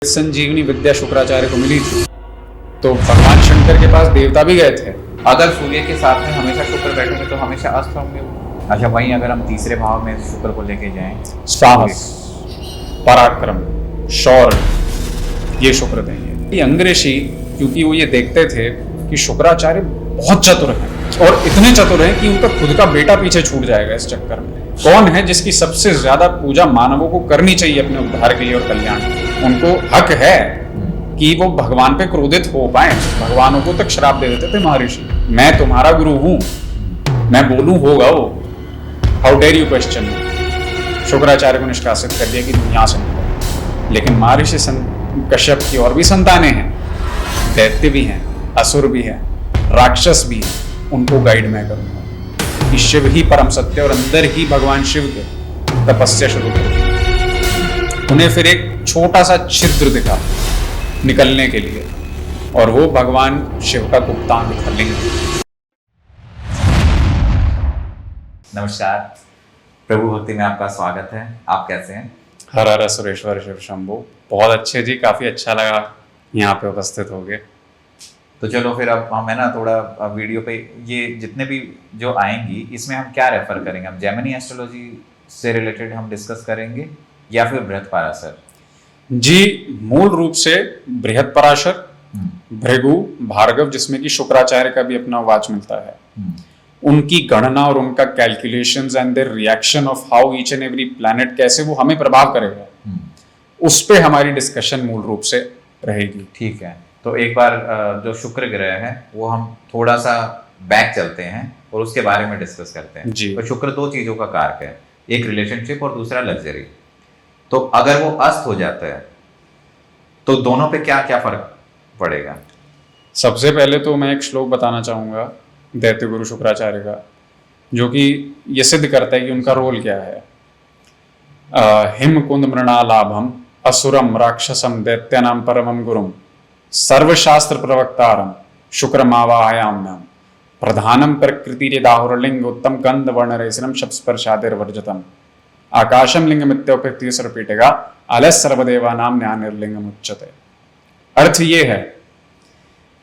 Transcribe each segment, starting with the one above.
संजीवनी विद्या शुक्राचार्य को मिली थी, तो भगवान शंकर के पास देवता भी गए थे। अगर सूर्य के साथ में हमेशा शुक्र बैठेंगे तो हमेशा अस्त होंगे वो। अच्छा, वहीं अगर हम तीसरे भाव में शुक्र को लेके जाएं, साहस, पराक्रम, शौर्य, ये शुक्र देंगे। ये अंग ऋषि, क्योंकि वो ये देखते थे कि शुक्राचार्य बहुत चतुर हैं और इतने चतुर हैं कि उनका खुद का बेटा पीछे छूट जाएगा इस चक्कर में। कौन है जिसकी सबसे ज्यादा पूजा मानवों को करनी चाहिए अपने उद्धार के लिए और कल्याण के लिए? उनको हक है कि वो भगवान पे क्रोधित हो पाए। भगवानों को तक श्राप दे देते थे महर्षि, मैं तुम्हारा गुरु हूं, मैं बोलूं होगा वो, how dare you question. Shukracharya को निष्कासित कर दिया कि दुनिया से निकलो। लेकिन महर्षि कश्यप की और भी संतानें हैं, दैत्य भी हैं, असुर भी हैं, राक्षस भी हैं, उनको गाइड मैं करूंगा कि शिव ही परम सत्य, और अंदर ही भगवान शिव के तपस्या शुरू कर दी। उन्हें फिर एक छोटा सा छिद्र दिखा निकलने के लिए, और वो भगवान शिव का गुप्तांग दिखा लिंग। नमस्कार, प्रभु भक्ति में आपका स्वागत है। आप कैसे हैं? हर हर सुरेश्वर शिव शंभु। बहुत अच्छे जी, काफी अच्छा लगा यहाँ पे उपस्थित हो गए। तो चलो फिर अब हमें ना थोड़ा वीडियो पे ये जितने भी जो आएंगी इसमें हम क्या रेफर करेंगे? हम जेमिनी एस्ट्रोलॉजी से रिलेटेड हम डिस्कस करेंगे या फिर बृहस्पति जी? मूल रूप से बृहस्पति, भृगु, भार्गव, जिसमें कि शुक्राचार्य का भी अपना वाच मिलता है, उनकी गणना और उनका calculations and their reaction of how each and every planet कैसे वो हमें प्रभाव करेगा, उस पे हमारी डिस्कशन मूल रूप से रहेगी। ठीक है, तो एक बार जो शुक्र ग्रह है वो हम थोड़ा सा बैक चलते हैं और उसके बारे में डिस्कस करते हैं जी। तो शुक्र दो चीजों का कारक है, एक रिलेशनशिप और दूसरा लग्जरी। तो अगर वो अस्त हो जाता है तो दोनों पे क्या क्या फर्क पड़ेगा? सबसे पहले तो मैं एक श्लोक बताना चाहूंगा दैत्य गुरु शुक्राचार्य का, जो कि ये सिद्ध करता है कि उनका रोल क्या है। हिम कुंद मृणालाभम असुरम राक्षसम दैत्यानाम परमम गुरुम सर्वशास्त्र प्रवक्तारम शुक्रमावाहयाम्यहम प्रधानम प्रकृतिरेदाहुरलिंग उत्तम गंध वर्ण रेशनम शब्दस्पर्शादिर्वर्जितम आकाशम लिंगमित्योपत्ति सर्वपीठिका अलस सर्वदेवानाम न्यानिर्लिंगम उच्यते। अर्थ ये है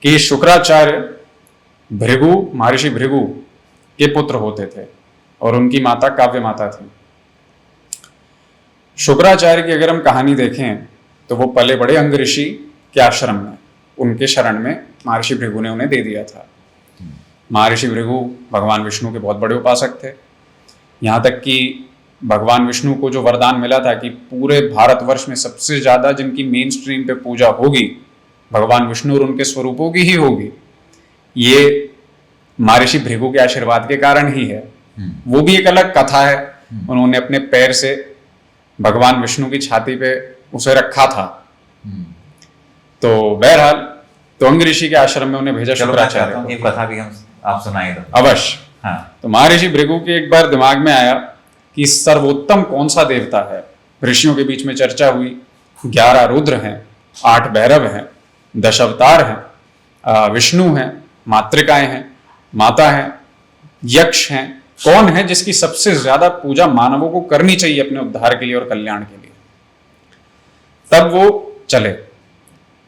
कि शुक्राचार्य भृगु, महर्षि भृगु के पुत्र होते थे और उनकी माता काव्य माता थी। शुक्राचार्य की अगर हम कहानी देखें तो वो पले बड़े अंग ऋषि के आश्रम में, उनके शरण में महर्षि भृगु ने उन्हें दे दिया था। महर्षि भृगु भगवान विष्णु के बहुत बड़े उपासक थे, यहाँ तक कि भगवान विष्णु को जो वरदान मिला था कि पूरे भारतवर्ष में सबसे ज्यादा जिनकी मेन स्ट्रीम पे पूजा होगी भगवान विष्णु और उनके स्वरूपों की ही होगी, ये महर्षि भृगु के आशीर्वाद के कारण ही है। वो भी एक अलग कथा है, उन्होंने अपने पैर से भगवान विष्णु की छाती पे उसे रखा था। तो बहरहाल तो अंग ऋषि के आश्रम में उन्हें भेजा शुक्राचार्य को। एक कथा भी हम आप सुनाई दो। अवश्य। हाँ। तो महर्षि भृगु के एक बार दिमाग में आया कि सर्वोत्तम कौन सा देवता है। ऋषियों के बीच में चर्चा हुई, 11 रुद्र हैं, 8 भैरव हैं, 10 अवतार हैं, विष्णु हैं, मातृकाएं हैं, माता हैं, यक्ष हैं, कौन है जिसकी सबसे ज्यादा पूजा मानवों को करनी चाहिए अपने उद्धार के लिए और कल्याण के लिए। तब वो चले,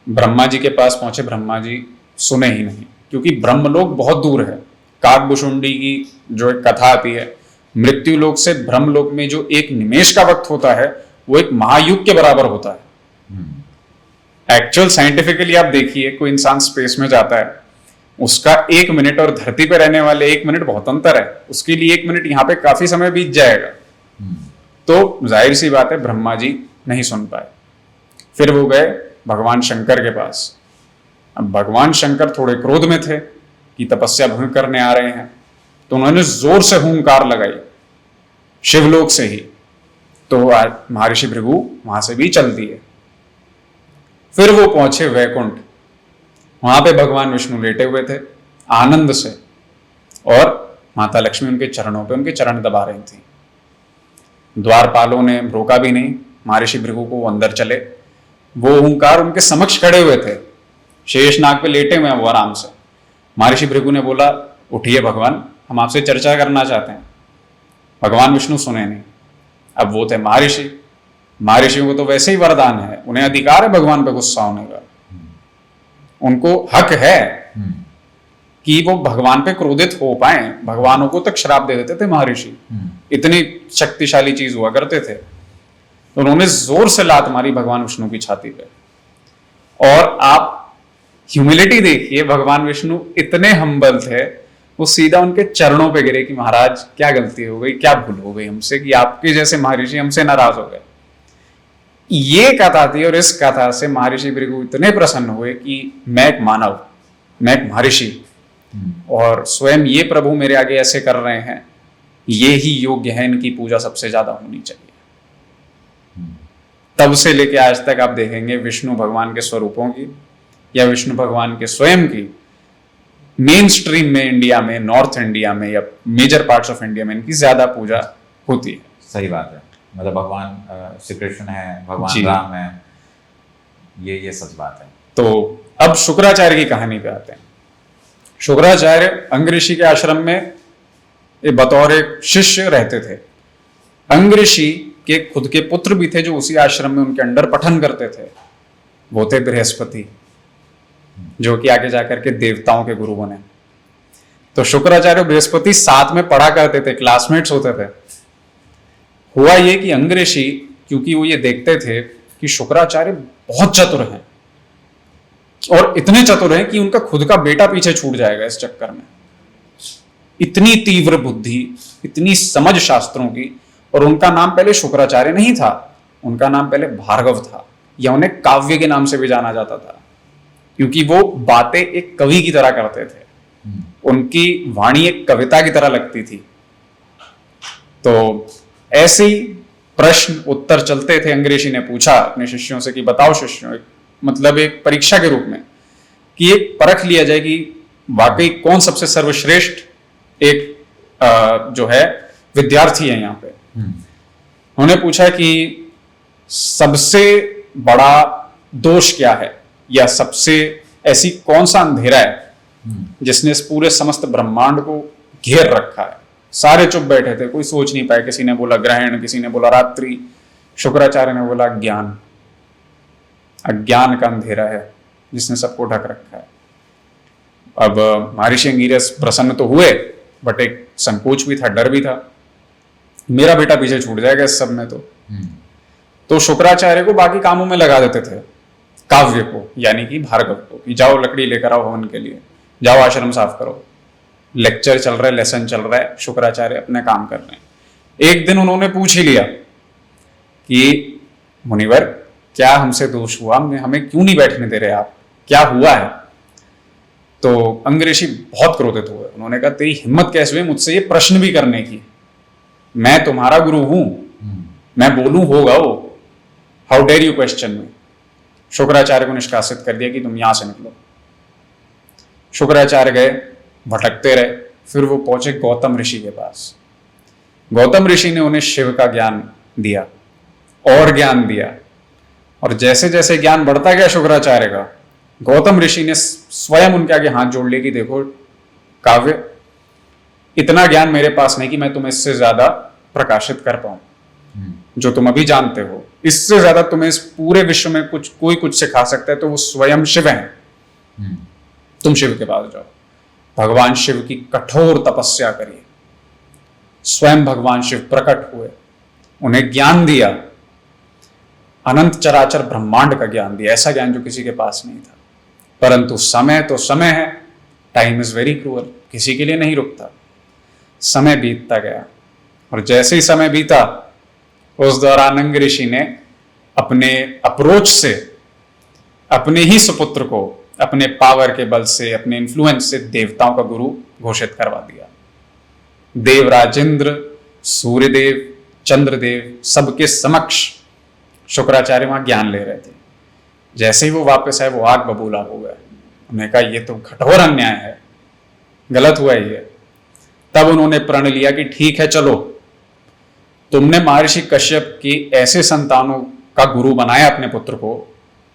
ब्रह्मा जी के पास पहुंचे। ब्रह्मा जी सुने ही नहीं, क्योंकि ब्रह्मलोक बहुत दूर है। काकभुशुंडी की जो एक कथा आती है, मृत्युलोक से ब्रह्मलोक में जो एक निमेष का वक्त होता है वो एक महायुग के बराबर होता है। एक्चुअल साइंटिफिकली आप देखिए, कोई इंसान स्पेस में जाता है, उसका 1 मिनट और धरती पर रहने वाले 1 मिनट बहुत अंतर है। उसके लिए 1 मिनट यहाँ पे काफी समय बीत जाएगा। तो जाहिर सी बात है ब्रह्मा जी नहीं सुन पाए। फिर वो गए भगवान शंकर के पास। अब भगवान शंकर थोड़े क्रोध में थे कि तपस्या भंग करने आ रहे हैं, तो उन्होंने जोर से हुंकार लगाई शिवलोक से ही। तो महर्षि भृगु वहां से भी चल दिए। फिर वो पहुंचे वैकुंठ। वहां पे भगवान विष्णु लेटे हुए थे आनंद से, और माता लक्ष्मी उनके चरणों पे उनके चरण दबा रही थी। द्वारपालों ने रोका भी नहीं महर्षि भृगु को, वो अंदर चले। वो ओंकार उनके समक्ष खड़े हुए थे, शेषनाग पे लेटे हुए हैं वो आराम से। महर्षि भृगु ने बोला, उठिए भगवान, हम आपसे चर्चा करना चाहते हैं। भगवान विष्णु सुने नहीं। अब वो थे महर्षि, महर्षियों को तो वैसे ही वरदान है, उन्हें अधिकार है भगवान पे गुस्सा होने का, उनको हक है कि वो भगवान पे क्रोधित हो पाए। भगवानों को तक श्राप दे देते थे महर्षि, इतनी शक्तिशाली चीज हुआ करते थे। तो उन्होंने जोर से लात मारी भगवान विष्णु की छाती पे। और आप ह्यूमिलिटी देखिए, भगवान विष्णु इतने हम्बल थे, वो सीधा उनके चरणों पे गिरे कि महाराज क्या गलती हो गई, क्या भूल हो गई हमसे कि आपके जैसे महर्षि हमसे नाराज हो गए। ये कथा थी, और इस कथा से महर्षि भृगु इतने प्रसन्न हुए कि मैं एक मानव, मैं एक महर्षि, और स्वयं ये प्रभु मेरे आगे ऐसे कर रहे हैं, ये ही योग्य है, इनकी पूजा सबसे ज्यादा होनी चाहिए। तब से लेके आज तक आप देखेंगे विष्णु भगवान के स्वरूपों की या विष्णु भगवान के स्वयं की मेन स्ट्रीम में इंडिया में, नॉर्थ इंडिया में या मेजर पार्ट्स ऑफ इंडिया में इनकी ज्यादा पूजा होती है। सही बात है, मतलब भगवान श्री कृष्ण है, भगवान जी। राम है, ये सच बात है। तो अब शुक्राचार्य की कहानी पे आते हैं। शुक्राचार्य अंग ऋषि के आश्रम में बतौर एक शिष्य रहते थे। अंग ऋषि के खुद के पुत्र भी थे जो उसी आश्रम में उनके अंडर पठन करते थे। वो थे बृहस्पति, जो कि आगे जाकर के देवताओं के गुरु बने। तो शुक्राचार्य और बृहस्पति साथ में पढ़ा करते थे, क्लासमेट्स होते थे। हुआ ये कि अंग ऋषि, क्योंकि वो ये देखते थे कि शुक्राचार्य बहुत चतुर हैं, और इतने चतुर हैं कि उनका खुद का बेटा पीछे छूट जाएगा इस चक्कर में। इतनी तीव्र बुद्धि, इतनी समझ शास्त्रों की। और उनका नाम पहले शुक्राचार्य नहीं था, उनका नाम पहले भार्गव था, या उन्हें काव्य के नाम से भी जाना जाता था, क्योंकि वो बातें एक कवि की तरह करते थे। उनकी वाणी एक कविता की तरह लगती थी। तो ऐसे ही प्रश्न उत्तर चलते थे। अंग ऋषि ने पूछा अपने शिष्यों से कि बताओ शिष्यों, मतलब एक परीक्षा के रूप में, कि एक परख लिया जाए कि वाकई कौन सबसे सर्वश्रेष्ठ एक जो है विद्यार्थी है यहाँ पे। उन्होंने पूछा कि सबसे बड़ा दोष क्या है, या सबसे ऐसी कौन सा अंधेरा है जिसने इस पूरे समस्त ब्रह्मांड को घेर रखा है। सारे चुप बैठे थे, कोई सोच नहीं पाए। किसी ने बोला ग्रहण, किसी ने बोला रात्रि, शुक्राचार्य ने बोला ज्ञान। अज्ञान का अंधेरा है जिसने सबको ढक रखा है। अब महर्षि अंगिरस प्रसन्न तो हुए, बट एक संकोच भी था, डर भी था, मेरा बेटा पीछे छूट जाएगा इस सब में। तो शुक्राचार्य को बाकी कामों में लगा देते थे, काव्य को यानी कि भार्गव को, कि जाओ लकड़ी लेकर आओ हवन के लिए, जाओ आश्रम साफ करो। लेक्चर चल रहा है, लेसन चल रहा है, शुक्राचार्य अपने काम कर रहे हैं। एक दिन उन्होंने पूछ ही लिया कि मुनिवर क्या हमसे दोष हुआ, हमें क्यों नहीं बैठने दे रहे आप, क्या हुआ है। तो अंग ऋषि बहुत क्रोधित हुए। उन्होंने कहा तेरी हिम्मत कैसे हुई मुझसे ये प्रश्न भी करने की, मैं तुम्हारा गुरु हूं, मैं बोलूं होगा वो, हाउ डेयर यू क्वेश्चन मी। शुक्राचार्य को निष्कासित कर दिया कि तुम यहां से निकलो। शुक्राचार्य गए, भटकते रहे, फिर वो पहुंचे गौतम ऋषि के पास। गौतम ऋषि ने उन्हें शिव का ज्ञान दिया और ज्ञान दिया, और जैसे जैसे ज्ञान बढ़ता गया शुक्राचार्य का, गौतम ऋषि ने स्वयं उनके आगे हाथ जोड़ लिए कि देखो काव्य, इतना ज्ञान मेरे पास नहीं कि मैं तुम्हें इससे ज्यादा प्रकाशित कर पाऊं, जो तुम अभी जानते हो। इससे ज्यादा तुम्हें इस पूरे विश्व में कोई कुछ सिखा सकता है तो वो स्वयं शिव हैं। तुम शिव के पास जाओ, भगवान शिव की कठोर तपस्या करिए। स्वयं भगवान शिव प्रकट हुए, उन्हें ज्ञान दिया, अनंत चराचर ब्रह्मांड का ज्ञान दिया, ऐसा ज्ञान जो किसी के पास नहीं था। परंतु समय तो समय है, टाइम इज वेरी क्रूअल, किसी के लिए नहीं रुकता। समय बीतता गया, और जैसे ही समय बीता, उस दौरान अंग ऋषि ने अपने अप्रोच से अपने ही सुपुत्र को अपने पावर के बल से, अपने इन्फ्लुएंस से देवताओं का गुरु घोषित करवा दिया। देवराज इंद्र, सूर्यदेव, चंद्रदेव सबके समक्ष शुक्राचार्य वहां ज्ञान ले रहे थे। जैसे ही वो वापस आए, वो आग बबूला हो गए। उन्होंने कहा ये तो कठोर अन्याय है, गलत हुआ ये। तब उन्होंने प्रण लिया कि ठीक है, चलो तुमने महर्षि कश्यप की ऐसे संतानों का गुरु बनाया अपने पुत्र को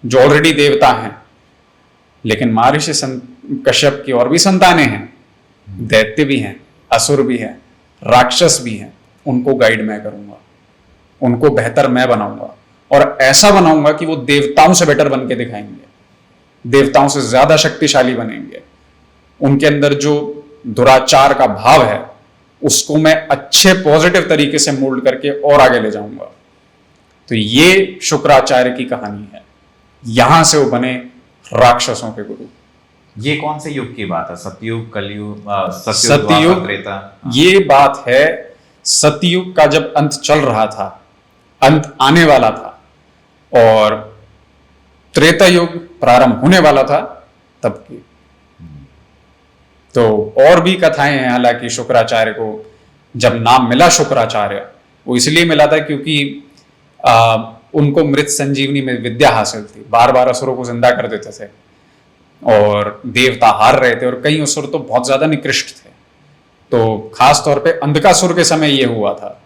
जो ऑलरेडी देवता हैं, लेकिन महर्षि कश्यप की और भी संतानें हैं, दैत्य भी हैं, असुर भी हैं, राक्षस भी हैं। उनको गाइड मैं करूंगा, उनको बेहतर मैं बनाऊंगा, और ऐसा बनाऊंगा कि वो देवताओं से बेटर बन के दिखाएंगे, देवताओं से ज्यादा शक्तिशाली बनेंगे। उनके अंदर जो दुराचार का भाव है उसको मैं अच्छे पॉजिटिव तरीके से मोल्ड करके और आगे ले जाऊंगा। तो ये शुक्राचार्य की कहानी है, यहां से वो बने राक्षसों के गुरु। ये कौन से युग की बात है? सतयुग, कलयुग, सतयुग, त्रेता? ये बात है सतयुग का, जब अंत चल रहा था, अंत आने वाला था, और त्रेता युग प्रारंभ होने वाला था तब की। तो और भी कथाएं हैं, हालांकि शुक्राचार्य को जब नाम मिला शुक्राचार्य, वो इसलिए मिला था क्योंकि उनको मृत संजीवनी में विद्या हासिल थी, बार बार असुरों को जिंदा कर देते थे और देवता हार रहे थे, और कई असुर तो बहुत ज्यादा निकृष्ट थे। तो खास तौर पे अंधकासुर के समय ये हुआ था,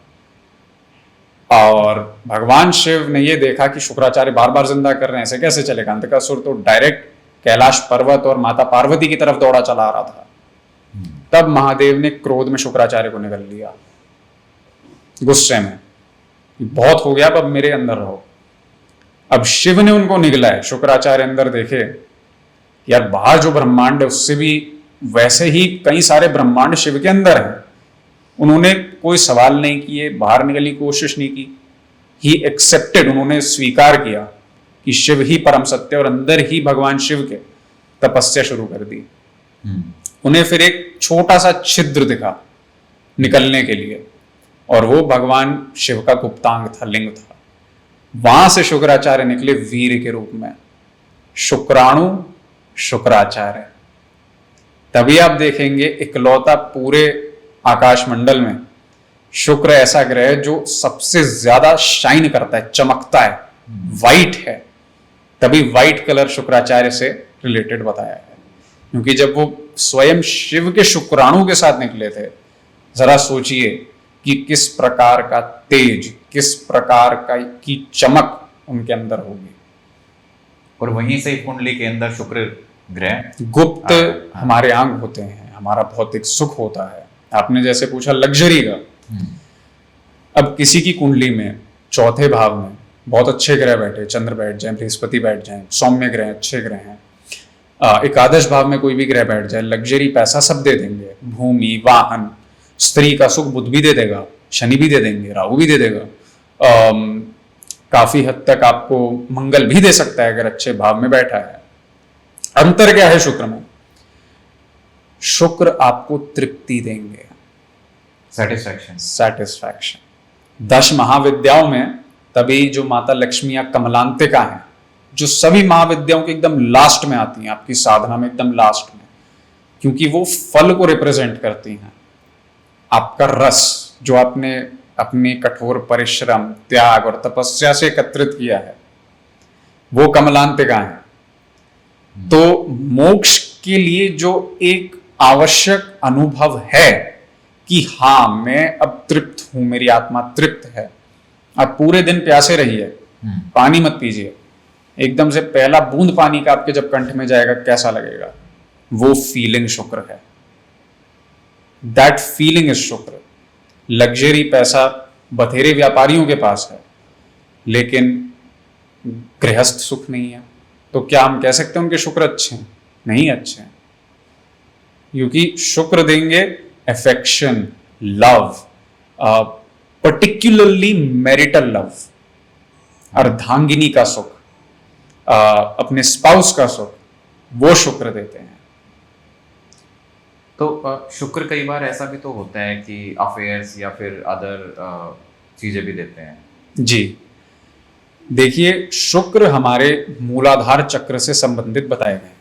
और भगवान शिव ने ये देखा कि शुक्राचार्य बार बार जिंदा कर रहे हैं, ऐसे कैसे चलेगा। अंधकासुर तो डायरेक्ट कैलाश पर्वत और माता पार्वती की तरफ दौड़ा चला आ रहा था। तब महादेव ने क्रोध में शुक्राचार्य को निगल लिया, गुस्से में, बहुत हो गया, अब मेरे अंदर रहो। अब शिव ने उनको निगला है। शुक्राचार्य अंदर देखे यार बाहर जो ब्रह्मांड है उससे भी वैसे ही कई सारे ब्रह्मांड शिव के अंदर हैं। उन्होंने कोई सवाल नहीं किए, बाहर निकलने की कोशिश नहीं की। ही एक्सेप्टेड, उन्होंने स्वीकार किया कि शिव ही परम सत्य, और अंदर ही भगवान शिव के तपस्या शुरू कर दी। उन्हें फिर एक छोटा सा छिद्र दिखा निकलने के लिए, और वो भगवान शिव का गुप्तांग था, लिंग था। वहां से शुक्राचार्य निकले वीर के रूप में, शुक्राणु शुक्राचार्य। तभी आप देखेंगे इकलौता पूरे आकाश मंडल में शुक्र ऐसा ग्रह है जो सबसे ज्यादा शाइन करता है, चमकता है, वाइट है। तभी वाइट कलर शुक्राचार्य से रिलेटेड बताया है, क्योंकि जब वो स्वयं शिव के शुक्राणु के साथ निकले थे, जरा सोचिए कि किस प्रकार का तेज, किस प्रकार की चमक उनके अंदर होगी। और वहीं से कुंडली के अंदर शुक्र ग्रह गुप्त हमारे अंग होते हैं, हमारा भौतिक सुख होता है। आपने जैसे पूछा लग्जरी का, अब किसी की कुंडली में चौथे भाव में बहुत अच्छे ग्रह बैठे, चंद्र बैठ जाए, बृहस्पति बैठ जाए, सौम्य ग्रह, अच्छे ग्रह हैं, एकादश भाव में कोई भी ग्रह बैठ जाए, लग्जरी पैसा सब दे देंगे, भूमि, वाहन, स्त्री का सुख बुध भी दे देगा, शनि भी दे देंगे, राहु भी दे देगा, काफी हद तक आपको मंगल भी दे सकता है अगर अच्छे भाव में बैठा है। अंतर क्या है शुक्र में? शुक्र आपको तृप्ति देंगे, सेटिस्फैक्शन। 10 महाविद्याओं में तभी जो माता लक्ष्मी या कमलांतिका है, जो सभी महाविद्याओं के एकदम लास्ट में आती हैं, आपकी साधना में एकदम लास्ट में, क्योंकि वो फल को रिप्रेजेंट करती हैं। आपका रस जो आपने अपने कठोर परिश्रम, त्याग और तपस्या से एकत्रित किया है, वो कमलांतिका है। तो मोक्ष के लिए जो एक आवश्यक अनुभव है कि हाँ मैं अब तृप्त हूं, मेरी आत्मा तृप्त है। आप पूरे दिन प्यासे रहिए, पानी मत पीजिए, एकदम से पहला बूंद पानी का आपके जब कंठ में जाएगा कैसा लगेगा, वो फीलिंग शुक्र है। दैट फीलिंग इज शुक्र। लग्जरी पैसा बथेरे व्यापारियों के पास है, लेकिन गृहस्थ सुख नहीं है। तो क्या हम कह सकते हैं उनके शुक्र अच्छे हैं? नहीं अच्छे हैं, क्योंकि शुक्र देंगे affection, love, particularly marital love, अर्धांगिनी का सुख, अपने स्पाउस का सुख, वो शुक्र देते हैं। तो शुक्र कई बार ऐसा भी तो होता है कि अफेयर्स या फिर अदर चीजें भी देते हैं। जी देखिए, शुक्र हमारे मूलाधार चक्र से संबंधित बताए गए हैं।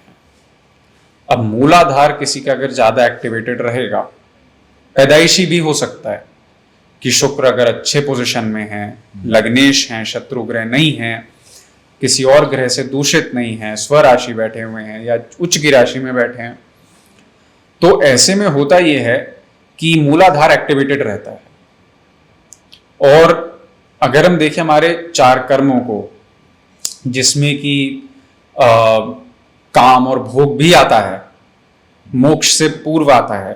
अब मूलाधार किसी का अगर ज्यादा एक्टिवेटेड रहेगा, पैदाइशी भी हो सकता है कि शुक्र अगर अच्छे पोजीशन में है, लग्नेश हैं, शत्रु ग्रह नहीं है, किसी और ग्रह से दूषित नहीं है, स्वराशि बैठे हुए हैं या उच्च की राशि में बैठे हैं, तो ऐसे में होता यह है कि मूलाधार एक्टिवेटेड रहता है। और अगर हम देखें हमारे 4 कर्मों को, जिसमें कि काम और भोग भी आता है, मोक्ष से पूर्व आता है,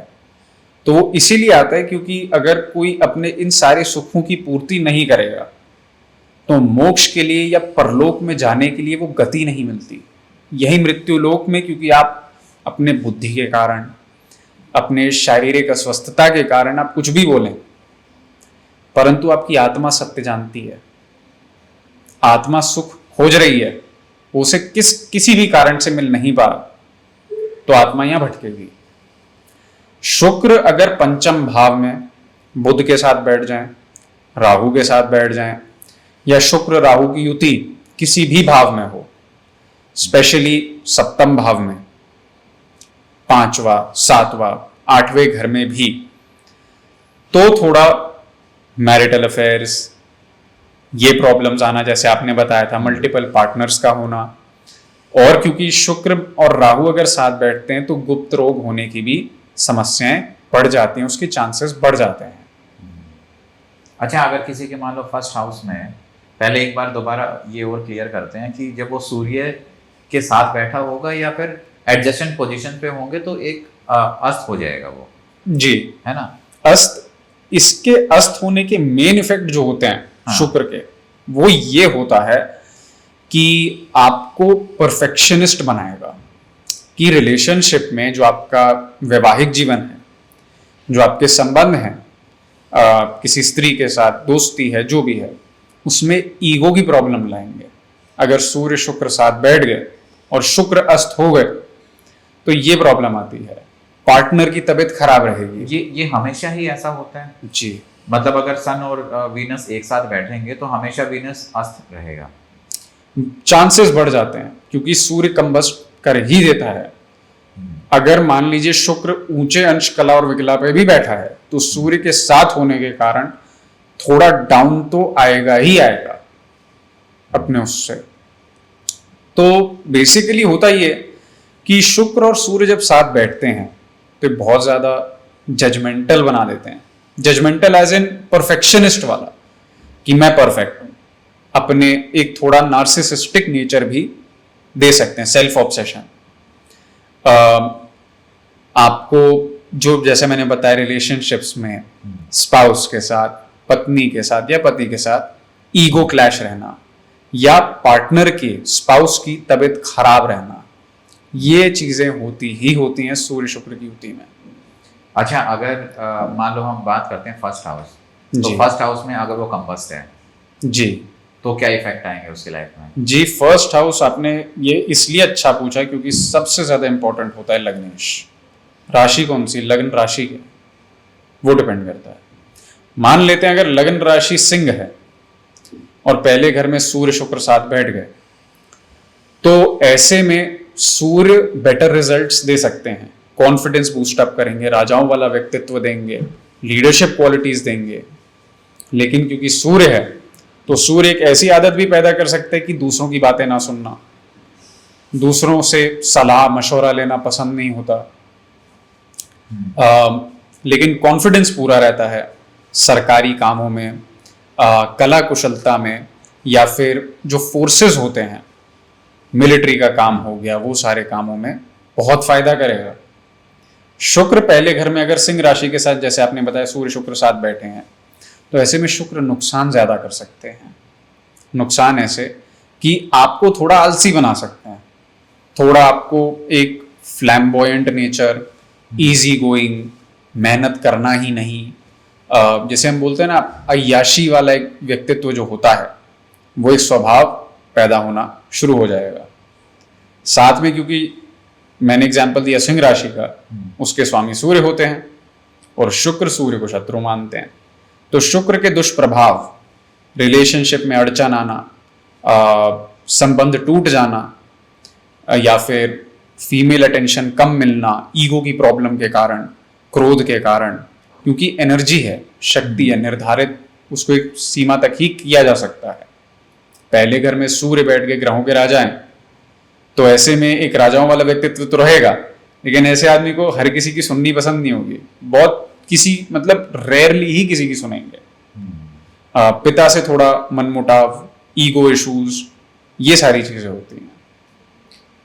तो वो इसीलिए आता है क्योंकि अगर कोई अपने इन सारे सुखों की पूर्ति नहीं करेगा तो मोक्ष के लिए या परलोक में जाने के लिए वो गति नहीं मिलती। यही मृत्यु लोक में, क्योंकि आप अपने बुद्धि के कारण, अपने शारीरिक अस्वस्थता के कारण आप कुछ भी बोलें, परंतु आपकी आत्मा सत्य जानती है, आत्मा सुख खोज रही है, उसे किसी भी कारण से मिल नहीं पा रहा, तो आत्मा यहां भटकेगी। शुक्र अगर पंचम भाव में बुध के साथ बैठ जाएं, राहु के साथ बैठ जाएं, या शुक्र राहु की युति किसी भी भाव में हो, स्पेशली सप्तम भाव में, पांचवा, सातवां, आठवें घर में भी, तो थोड़ा मैरिटल अफेयर्स, ये प्रॉब्लम्स आना, जैसे आपने बताया था, मल्टीपल पार्टनर्स का होना, और क्योंकि शुक्र और राहु अगर साथ बैठते हैं तो गुप्त रोग होने की भी समस्याएं बढ़ जाती हैं, उसके चांसेस बढ़ जाते हैं। अच्छा, अगर किसी के मान लो फर्स्ट हाउस में, पहले एक बार दोबारा ये और क्लियर करते हैं कि जब वो सूर्य के साथ बैठा होगा या फिर एडजस्टेंट पोजीशन पे होंगे तो एक अस्त हो जाएगा वो, जी, है ना? अस्त, इसके अस्त होने के मेन इफेक्ट जो होते हैं शुक्र के, वो ये होता है कि आपको परफेक्शनिस्ट बनाएगा, कि रिलेशनशिप में जो आपका वैवाहिक जीवन है, जो आपके संबंध हैं, किसी स्त्री के साथ दोस्ती है, जो भी है, उसमें ईगो की प्रॉब्लम लाएंगे। अगर सूर्य शुक्र साथ बैठ गए और शुक्र अस्त हो गए तो ये प्रॉब्लम आती है, पार्टनर की तबीयत खराब रहेगी। ये हमेशा ही ऐसा होता है? जी, मतलब अगर सन और वीनस एक साथ बैठेंगे तो हमेशा वीनस अस्त रहेगा? चांसेस बढ़ जाते हैं, क्योंकि सूर्य कंबस्ट कर ही देता है। अगर मान लीजिए शुक्र ऊंचे अंश कला और विकला पे भी बैठा है तो सूर्य के साथ होने के कारण थोड़ा डाउन तो आएगा ही आएगा अपने उससे। तो बेसिकली होता ये कि शुक्र और सूर्य जब साथ बैठते हैं तो बहुत ज्यादा जजमेंटल बना देते हैं। जजमेंटल एज इन परफेक्शनिस्ट वाला, कि मैं परफेक्ट हूं, अपने एक थोड़ा नार्सिसिस्टिक नेचर भी दे सकते हैं, सेल्फ ऑब्सेशन। आपको जो, जैसे मैंने बताया, रिलेशनशिप्स में स्पाउस के साथ, पत्नी के साथ या पति के साथ ईगो क्लैश रहना, या पार्टनर की, स्पाउस की तबीयत खराब रहना, ये चीजें होती ही होती हैं सूर्य शुक्र की युति में। अच्छा, अगर मान लो हम बात करते हैं फर्स्ट हाउस, तो फर्स्ट हाउस में अगर वो कंबस्ट है जी, तो क्या इफेक्ट आएंगे उसकी लाइफ में? जी, फर्स्ट हाउस आपने ये इसलिए अच्छा पूछा क्योंकि सबसे ज्यादा इंपॉर्टेंट होता है लग्नेश। राशि कौन सी, लग्न राशि के, वो डिपेंड करता है। मान लेते हैं अगर लग्न राशि सिंह है और पहले घर में सूर्य शुक्र साथ बैठ गए, तो ऐसे में सूर्य बेटर रिजल्ट्स दे सकते हैं, कॉन्फिडेंस बूस्ट अप करेंगे, राजाओं वाला व्यक्तित्व देंगे, लीडरशिप क्वालिटीज देंगे। लेकिन क्योंकि सूर्य है तो सूर्य एक ऐसी आदत भी पैदा कर सकते हैं कि दूसरों की बातें ना सुनना, दूसरों से सलाह मशवरा लेना पसंद नहीं होता, लेकिन कॉन्फिडेंस पूरा रहता है सरकारी कामों में, कला कुशलता में, या फिर जो फोर्सेस होते हैं, मिलिट्री का काम हो गया, वो सारे कामों में बहुत फायदा करेगा। शुक्र पहले घर में अगर सिंह राशि के साथ, जैसे आपने बताया, सूर्य शुक्र साथ बैठे हैं, तो ऐसे में शुक्र नुकसान ज्यादा कर सकते हैं। नुकसान ऐसे कि आपको थोड़ा आलसी बना सकते हैं, थोड़ा आपको एक फ्लैम्बॉयंट नेचर, इजी गोइंग, मेहनत करना ही नहीं, जैसे हम बोलते हैं ना, अय्याशी वाला एक व्यक्तित्व जो होता है, वो एक स्वभाव पैदा होना शुरू हो जाएगा। साथ में, क्योंकि मैंने एग्जाम्पल दिया सिंह राशि का, उसके स्वामी सूर्य होते हैं और शुक्र सूर्य को शत्रु मानते हैं, तो शुक्र के दुष्प्रभाव, रिलेशनशिप में अड़चन आना, संबंध टूट जाना, या फिर फीमेल अटेंशन कम मिलना, ईगो की प्रॉब्लम के कारण, क्रोध के कारण, क्योंकि एनर्जी है, शक्ति है, निर्धारित उसको एक सीमा तक ही किया जा सकता है। पहले घर में सूर्य बैठ के ग्रहों के राजा हैं, तो ऐसे में एक राजाओं वाला व्यक्तित्व तो रहेगा, लेकिन ऐसे आदमी को हर किसी की सुननी पसंद नहीं होगी, बहुत किसी, मतलब रेयरली ही किसी की सुनेंगे। पिता से थोड़ा मनमुटाव, ईगो इश्यूज, ये सारी चीजें होती हैं।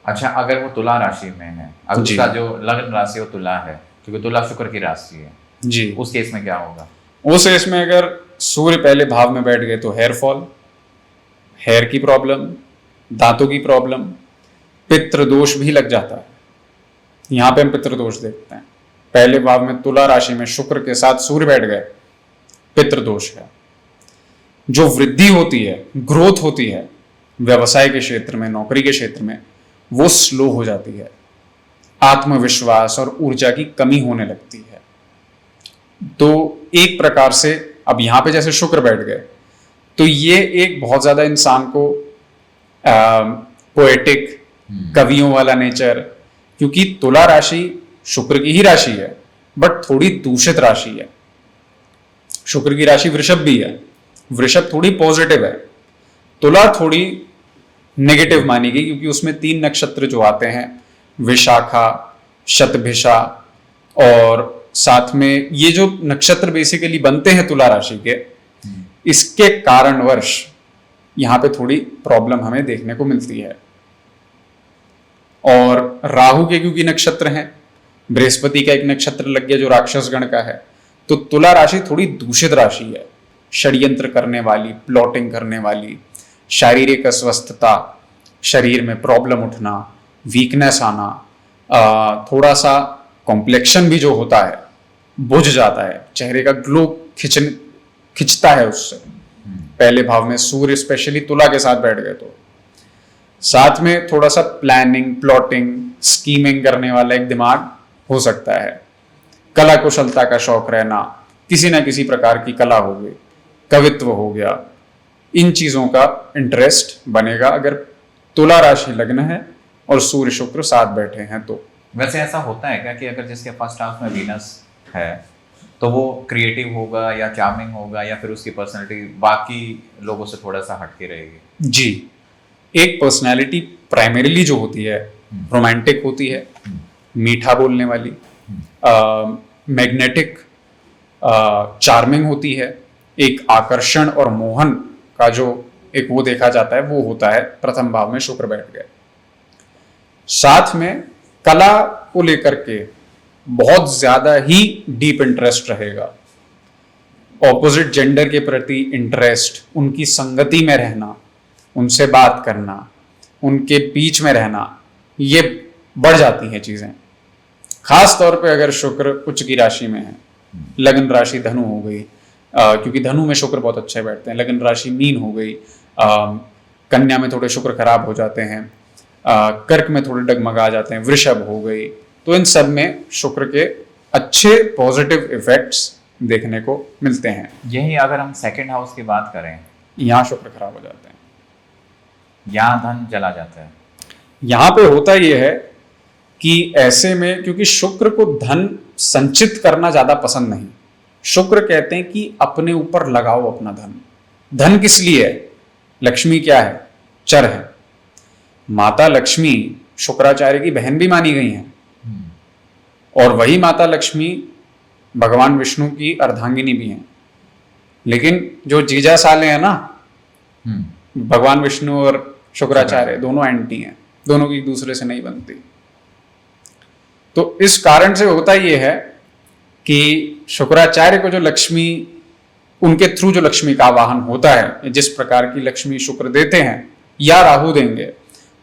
अच्छा, अगर वो तुला राशि में है, अब उसका जो लग्न राशि वो तुला है, क्योंकि तुला शुक्र की राशि है जी, उस केस में क्या होगा? उस केस में अगर सूर्य पहले भाव में बैठ गए तो हेयर फॉल, हेयर की प्रॉब्लम, दांतों की प्रॉब्लम, पितृ दोष भी लग जाता है। यहां पे हम पितृ दोष देखते हैं। पहले भाव में तुला राशि में शुक्र के साथ सूर्य बैठ गए, पितृ दोष है। जो वृद्धि होती है, ग्रोथ होती है व्यवसाय के क्षेत्र में, नौकरी के क्षेत्र में, वो स्लो हो जाती है। आत्मविश्वास और ऊर्जा की कमी होने लगती है। तो एक प्रकार से अब यहां पे जैसे शुक्र बैठ गए तो ये एक बहुत ज्यादा इंसान को पोएटिक, कवियों वाला नेचर, क्योंकि तुला राशि शुक्र की ही राशि है बट थोड़ी दूषित राशि है। शुक्र की राशि वृषभ भी है, वृषभ थोड़ी पॉजिटिव है, तुला थोड़ी नेगेटिव मानी गई क्योंकि उसमें 3 नक्षत्र जो आते हैं, विशाखा, शतभिषा, और साथ में ये जो नक्षत्र बेसिकली बनते हैं तुला राशि के, इसके कारणवश यहां पे थोड़ी प्रॉब्लम हमें देखने को मिलती है। और राहु के क्योंकि नक्षत्र हैं, बृहस्पति का एक नक्षत्र लग गया जो राक्षस गण का है, तो तुला राशि थोड़ी दूषित राशि है। षड्यंत्र करने वाली, प्लॉटिंग करने वाली, शारीरिक अस्वस्थता, शरीर में प्रॉब्लम उठना, वीकनेस आना, थोड़ा सा कॉम्प्लेक्शन भी जो होता है बुझ जाता है, चेहरे का ग्लो खिंचता है उससे। पहले भाव में सूर्य स्पेशली तुला के साथ बैठ गए तो साथ में थोड़ा सा प्लानिंग, प्लॉटिंग, स्कीमिंग करने वाला एक दिमाग हो सकता है। कला कुशलता का शौक रहना, किसी ना किसी प्रकार की कला हो गई, कवित्व हो गया, इन चीजों का इंटरेस्ट बनेगा अगर तुला राशि लग्न है और सूर्य शुक्र साथ बैठे हैं तो। वैसे ऐसा होता है क्या कि अगर जिसके फर्स्ट हाउस में वीनस है तो वो क्रिएटिव होगा या चार्मिंग होगा या फिर उसकी पर्सनैलिटी बाकी लोगों से थोड़ा सा हटके रहेगी? जी, एक पर्सनैलिटी प्राइमरीली जो होती है रोमांटिक होती है, मीठा बोलने वाली, मैग्नेटिक, चार्मिंग होती है। एक आकर्षण और मोहन का जो एक वो देखा जाता है वो होता है प्रथम भाव में शुक्र बैठ गए। साथ में कला को लेकर के बहुत ज्यादा ही डीप इंटरेस्ट रहेगा। ऑपोजिट जेंडर के प्रति इंटरेस्ट, उनकी संगति में रहना, उनसे बात करना, उनके बीच में रहना, ये बढ़ जाती हैं चीजें। खास तौर पे अगर शुक्र उच्च की राशि में है, लग्न राशि धनु हो गई, क्योंकि धनु में शुक्र बहुत अच्छे बैठते हैं, लग्न राशि मीन हो गई, कन्या में थोड़े शुक्र खराब हो जाते हैं, कर्क में थोड़े डगमगा जाते हैं, वृषभ हो गई, तो इन सब में शुक्र के अच्छे पॉजिटिव इफेक्ट्स देखने को मिलते हैं। यही अगर हम सेकंड हाउस की बात करें, यहाँ शुक्र खराब हो जाते हैं, यहाँ धन चला जाता है। यहाँ पे होता यह है कि ऐसे में क्योंकि शुक्र को धन संचित करना ज्यादा पसंद नहीं, शुक्र कहते हैं कि अपने ऊपर लगाओ अपना धन। धन किस लिए है? लक्ष्मी क्या है? चर है। माता लक्ष्मी शुक्राचार्य की बहन भी मानी गई हैं, और वही माता लक्ष्मी भगवान विष्णु की अर्धांगिनी भी हैं। लेकिन जो जीजा साले हैं ना, भगवान विष्णु और शुक्राचार्य दोनों एंटी हैं, दोनों की एक दूसरे से नहीं बनती। तो इस कारण से होता यह है कि शुक्राचार्य को जो लक्ष्मी, उनके थ्रू जो लक्ष्मी का आवाहन होता है, जिस प्रकार की लक्ष्मी शुक्र देते हैं या राहु देंगे,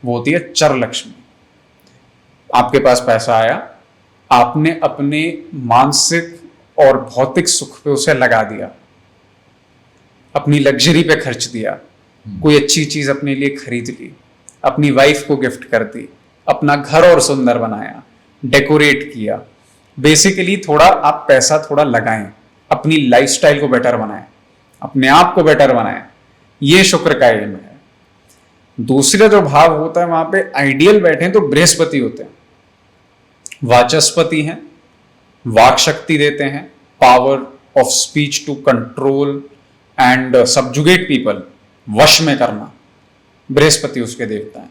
वो होती है चर लक्ष्मी। आपके पास पैसा आया, आपने अपने मानसिक और भौतिक सुख पे उसे लगा दिया, अपनी लग्जरी पे खर्च दिया, कोई अच्छी चीज अपने लिए खरीद ली, अपनी वाइफ को गिफ्ट कर दी, अपना घर और सुंदर बनाया, डेकोरेट किया। बेसिकली थोड़ा आप पैसा थोड़ा लगाएं, अपनी लाइफस्टाइल को बेटर बनाएं, अपने आप को बेटर बनाएं, ये शुक्र का एम है। दूसरा जो भाव होता है वहां पे आइडियल बैठे तो बृहस्पति होते हैं, वाचस्पति हैं, वाक शक्ति देते हैं, power of speech to control and subjugate people, वश में करना, बृहस्पति उसके देवता हैं।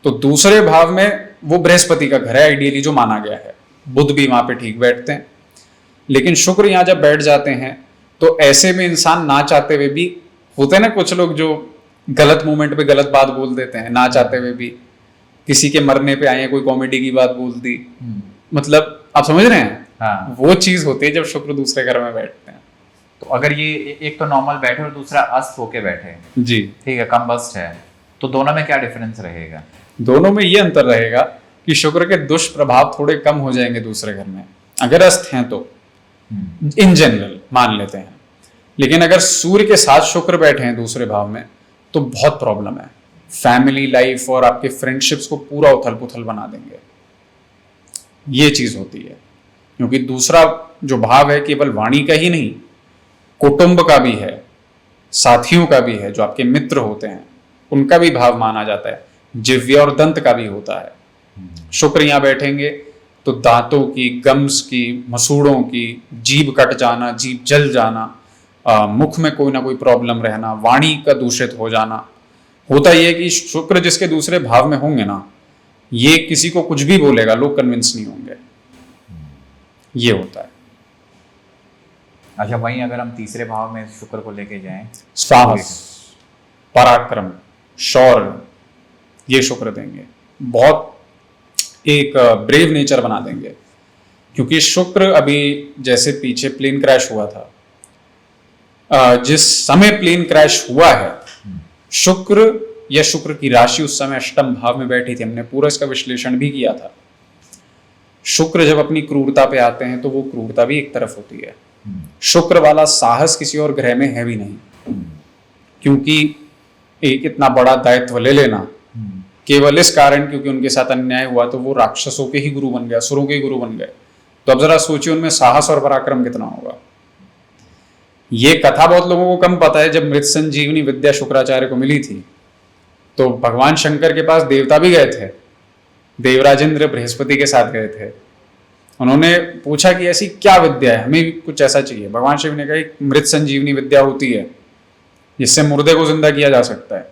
तो दूसरे भाव में वो बृहस्पति का घर है आइडियली जो माना गया है। बुध भी वहां पे ठीक बैठते हैं, लेकिन शुक्र यहां जब बैठ जाते हैं तो ऐसे में इंसान ना चाहते हुए भी, होते हैं ना कुछ लोग जो गलत मोमेंट पे गलत बात बोल देते हैं, ना चाहते हुए भी, किसी के मरने पे आए हैं, कोई कॉमेडी की बात बोल दी, मतलब आप समझ रहे हैं? हाँ। वो चीज होती है जब शुक्र दूसरे घर में बैठते हैं। तो अगर ये एक तो नॉर्मल बैठे और दूसरा अस्त होके बैठे, जी, ठीक है, कम्बस्ट है, तो दोनों में क्या डिफरेंस रहेगा? दोनों में ये अंतर रहेगा कि शुक्र के दुष्प्रभाव थोड़े कम हो जाएंगे दूसरे घर में, अगर अस्त हैं तो, इन जनरल मान लेते हैं। लेकिन अगर सूर्य के साथ शुक्र बैठे हैं दूसरे भाव में तो बहुत प्रॉब्लम है। फैमिली लाइफ और आपके फ्रेंडशिप्स को पूरा उथल पुथल बना देंगे, ये चीज होती है। क्योंकि दूसरा जो भाव है केवल वाणी का ही नहीं, कुटुंब का भी है, साथियों का भी है, जो आपके मित्र होते हैं उनका भी भाव माना जाता है, जिह्वा और दंत का भी होता है। शुक्र यहां बैठेंगे तो दांतों की, गम्स की, मसूड़ों की, जीभ कट जाना, जीभ जल जाना, मुख में कोई ना कोई प्रॉब्लम रहना, वाणी का दूषित हो जाना। होता यह है कि शुक्र जिसके दूसरे भाव में होंगे ना, ये किसी को कुछ भी बोलेगा, लोग कन्विंस नहीं होंगे, ये होता है। अच्छा, वहीं अगर हम तीसरे भाव में शुक्र को लेके जाएं, साहस, पराक्रम, शौर्य, ये शुक्र देंगे, बहुत एक ब्रेव नेचर बना देंगे। क्योंकि शुक्र अभी जैसे पीछे प्लेन क्रैश हुआ था, जिस समय प्लेन क्रैश हुआ है, शुक्र या शुक्र की राशि उस समय अष्टम भाव में बैठी थी। हमने पूरा इसका विश्लेषण भी किया था। शुक्र जब अपनी क्रूरता पे आते हैं तो वो क्रूरता भी एक तरफ होती है। शुक्र वाला साहस किसी और ग्रह में है भी नहीं, क्योंकि एक इतना बड़ा दायित्व ले लेना केवल इस कारण क्योंकि उनके साथ अन्याय हुआ तो वो राक्षसों के ही गुरु बन गए, असुरों के ही गुरु बन गए। तो अब जरा सोचिए उनमें साहस और पराक्रम कितना होगा। ये कथा बहुत लोगों को कम पता है। जब मृत संजीवनी विद्या शुक्राचार्य को मिली थी तो भगवान शंकर के पास देवता भी गए थे, देवराजेंद्र बृहस्पति के साथ गए थे। उन्होंने पूछा कि ऐसी क्या विद्या है, हमें भी कुछ ऐसा चाहिए। भगवान शिव ने कहा मृत संजीवनी विद्या होती है जिससे मुर्दे को जिंदा किया जा सकता है,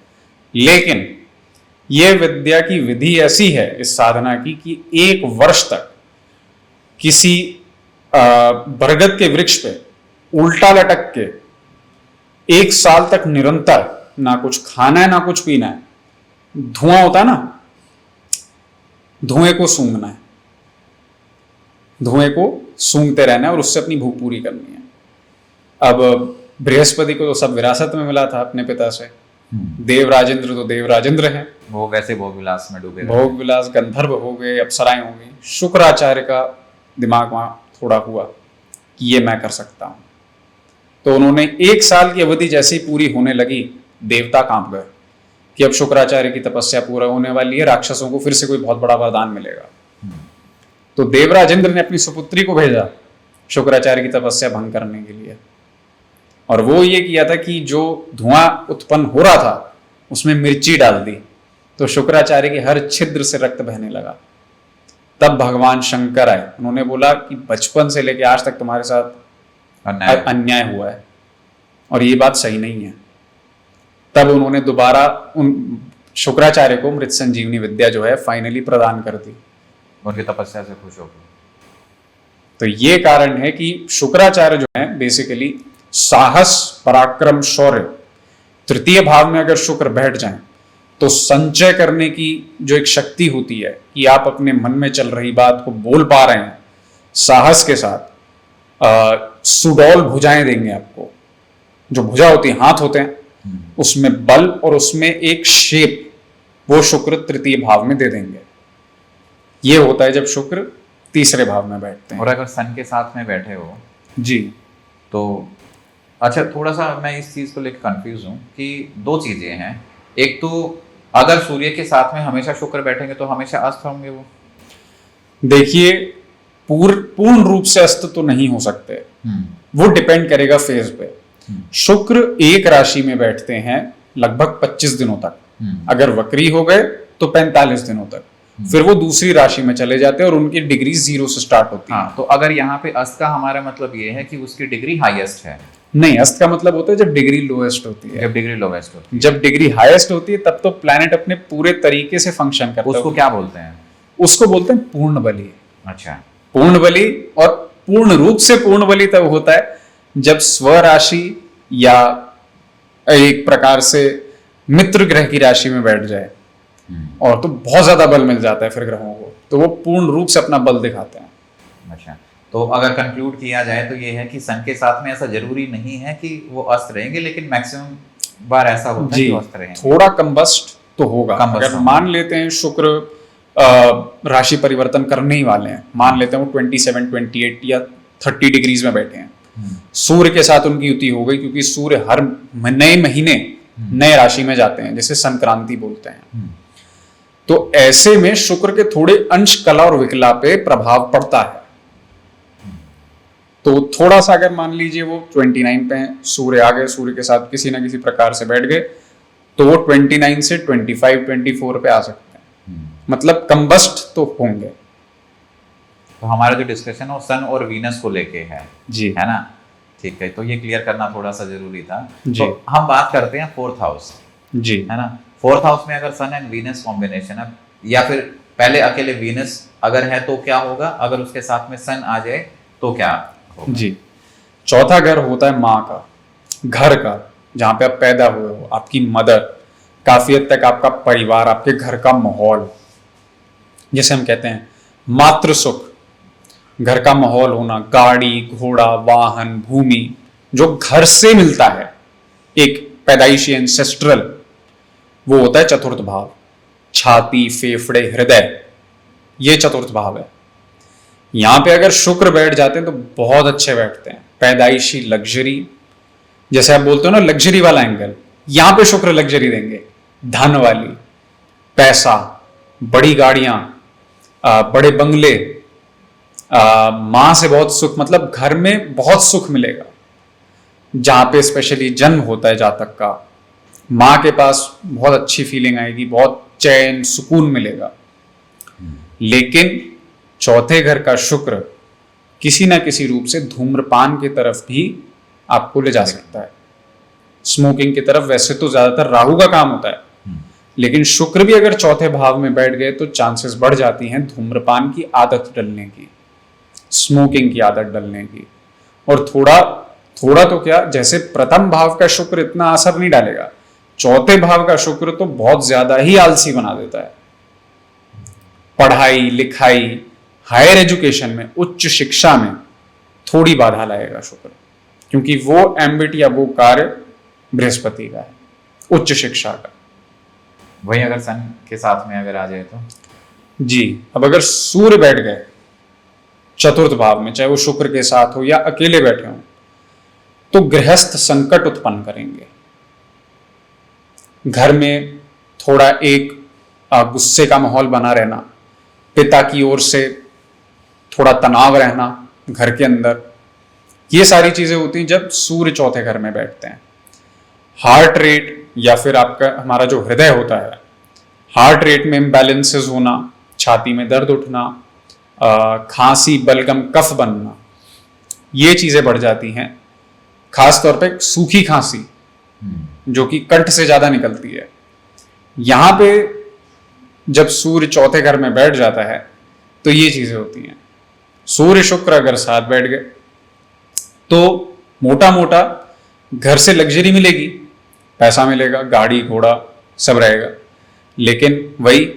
लेकिन यह विद्या की विधि ऐसी है इस साधना की कि 1 वर्ष तक किसी बरगद के वृक्ष पे उल्टा लटक के 1 साल तक निरंतर ना कुछ खाना है ना कुछ पीना है, धुआं होता है ना, धुएं को सूंघना है, धुएं को सूंघते रहना है और उससे अपनी भूख पूरी करनी है। अब बृहस्पति को तो सब विरासत में मिला था अपने पिता से, देवराजेंद्र तो देवराजेंद्र हैं, वो वैसे भोग विलास में डूबे, भोग विलास, गंधर्व हो गए, अप्सराएं हो गई। शुक्राचार्य का दिमाग वहां थोड़ा हुआ कि ये मैं कर सकता हूं, तो उन्होंने 1 साल की अवधि जैसे ही पूरी होने लगी, देवता कांप गए कि अब शुक्राचार्य की तपस्या पूरा होने वाली है, राक्षसों को फिर से कोई बहुत बड़ा वरदान मिलेगा। तो देवराजेंद्र ने अपनी सुपुत्री को भेजा शुक्राचार्य की तपस्या भंग करने के लिए, और वो ये किया था कि जो धुआं उत्पन्न हो रहा था उसमें मिर्ची डाल दी, तो शुक्राचार्य के हर छिद्र से रक्त बहने लगा। तब भगवान शंकर आए, उन्होंने बोला कि बचपन से लेकर आज तक तुम्हारे साथ अन्याय हुआ है और ये बात सही नहीं है। तब उन्होंने दोबारा उन शुक्राचार्य को मृत संजीवनी विद्या जो है फाइनली प्रदान कर दी, उनकी तपस्या से खुश हो गए। तो ये कारण है कि शुक्राचार्य जो है बेसिकली साहस, पराक्रम, शौर्य, तृतीय भाव में अगर शुक्र बैठ जाए तो संचय करने की जो एक शक्ति होती है कि आप अपने मन में चल रही बात को बोल पा रहे हैं साहस के साथ, सुडौल भुजाएं देंगे आपको। जो भुजा होती है, हाथ होते हैं, उसमें बल और उसमें एक शेप, वो शुक्र तृतीय भाव में दे देंगे। ये होता है जब शुक्र तीसरे भाव में बैठते हैं। और अगर सन के साथ में बैठे हो जी, तो अच्छा, थोड़ा सा मैं इस चीज को लेकर कंफ्यूज हूँ कि 2 चीजें हैं। एक तो अगर सूर्य के साथ में हमेशा शुक्र बैठेंगे तो हमेशा अस्त होंगे वो। देखिए पूर्ण रूप से अस्त तो नहीं हो सकते, वो डिपेंड करेगा फेज पे। शुक्र एक राशि में बैठते हैं लगभग 25 दिनों तक, अगर वक्री हो गए तो 45 दिनों तक, फिर वो दूसरी राशि में चले जाते हैं और उनकी डिग्री 0 से स्टार्ट होती है। तो अगर यहाँ पे अस्त का हमारा मतलब ये है कि उसकी डिग्री हाईएस्ट है? नहीं, अस्त का मतलब होता है जब डिग्री लोएस्ट होती है। जब डिग्री लोएस्ट होती है, जब डिग्री हाईएस्ट होती है तब तो प्लैनेट अपने पूरे तरीके से फंक्शन करता है। उसको क्या बोलते हैं? उसको बोलते हैं पूर्ण बली। अच्छा, पूर्ण बली, और पूर्ण रूप से पूर्ण बली तब होता है जब स्वराशि या एक प्रकार से मित्र ग्रह की राशि में बैठ जाए, और तो बहुत ज्यादा बल मिल जाता है फिर ग्रहों को, तो वो पूर्ण रूप से अपना बल दिखाते हैं। अच्छा, तो अगर कंक्लूड किया जाए तो ये है कि सन के साथ में ऐसा जरूरी नहीं है कि वो अस्त रहेंगे, लेकिन मैक्सिमम बार ऐसा होता है जी, कि वो अस्त रहेंगे। थोड़ा कम्बस्ट तो होगा। कम्बस्ट अगर होगा। मान लेते हैं शुक्र राशि परिवर्तन करने ही वाले हैं, मान लेते हैं वो 27, 28 या 30 डिग्रीज में बैठे हैं, सूर्य के साथ उनकी युति हो गई, क्योंकि सूर्य हर नए महीने नए राशि में जाते हैं, जिसे संक्रांति बोलते हैं। तो ऐसे में शुक्र के थोड़े अंश कला और विकला पे प्रभाव पड़ता है। तो थोड़ा सा अगर मान लीजिए वो 29 पे हैं, सूर्य आ गए, सूर्य के साथ किसी ना किसी प्रकार से बैठ गए, तो वो 29 से 25, 24 पे आ सकते हैं, मतलब कम्बस्ट तो होंगे। तो हमारा जो डिस्कशन है वो सन और वीनस को लेके है जी, है ना? ठीक है, तो ये क्लियर करना थोड़ा सा जरूरी था। जी। तो हम बात करते हैं फोर्थ हाउस, जी, है ना? फोर्थ हाउस में अगर सन एंड वीनस कॉम्बिनेशन है, या फिर पहले अकेले वीनस अगर है तो क्या होगा, अगर उसके साथ में सन आ जाए तो क्या होगा? जी। चौथा घर होता है माँ का, घर का, जहां पे आप पैदा हुए हो, आपकी मदर, काफी हद तक आपका परिवार, आपके घर का माहौल, जैसे हम कहते हैं मातृ सुख, घर का माहौल होना, गाड़ी घोड़ा वाहन भूमि, जो घर से मिलता है, एक पैदाइशी एंसेस्ट्रल, वो होता है चतुर्थ भाव। छाती, फेफड़े, हृदय, ये चतुर्थ भाव है। यहां पे अगर शुक्र बैठ जाते हैं तो बहुत अच्छे बैठते हैं। पैदाइशी लग्जरी, जैसे आप बोलते हो ना लग्जरी वाला एंगल, यहां पे शुक्र लग्जरी देंगे, धन वाली, पैसा, बड़ी गाड़ियां, बड़े बंगले, मां से बहुत सुख, मतलब घर में बहुत सुख मिलेगा। जहां पे स्पेशली जन्म होता है जातक का, मां के पास बहुत अच्छी फीलिंग आएगी, बहुत चैन सुकून मिलेगा। लेकिन चौथे घर का शुक्र किसी ना किसी रूप से धूम्रपान की तरफ भी आपको ले जा सकता है, स्मोकिंग की तरफ। वैसे तो ज्यादातर राहु का काम होता है, लेकिन शुक्र भी अगर चौथे भाव में बैठ गए तो चांसेस बढ़ जाती हैं धूम्रपान की आदत डलने की, स्मोकिंग की आदत डलने की। और थोड़ा थोड़ा तो क्या, जैसे प्रथम भाव का शुक्र इतना असर नहीं डालेगा, चौथे भाव का शुक्र तो बहुत ज्यादा ही आलसी बना देता है। पढ़ाई लिखाई, हायर एजुकेशन में, उच्च शिक्षा में थोड़ी बाधा लाएगा शुक्र, क्योंकि वो एम्बिट या वो कार्य बृहस्पति का है, उच्च शिक्षा का। वही अगर सन के साथ में अगर आ जाए तो जी। अब अगर सूर्य बैठ गए चतुर्थ भाव में, चाहे वो शुक्र के साथ हो या अकेले बैठे हो, तो गृहस्थ संकट उत्पन्न करेंगे। घर में थोड़ा एक गुस्से का माहौल बना रहना, पिता की ओर से थोड़ा तनाव रहना घर के अंदर, ये सारी चीजें होती हैं जब सूर्य चौथे घर में बैठते हैं। हार्ट रेट, या फिर आपका हमारा जो हृदय होता है, हार्ट रेट में इम्बैलेंसेस होना, छाती में दर्द उठना, खांसी, बलगम, कफ बनना, ये चीजें बढ़ जाती हैं। खास तौर पे सूखी खांसी, जो कि कंठ से ज्यादा निकलती है। यहां पे जब सूर्य चौथे घर में बैठ जाता है तो ये चीजें होती हैं। सूर्य शुक्र अगर साथ बैठ गए तो मोटा मोटा घर से लग्जरी मिलेगी, पैसा मिलेगा, गाड़ी घोड़ा सब रहेगा, लेकिन वही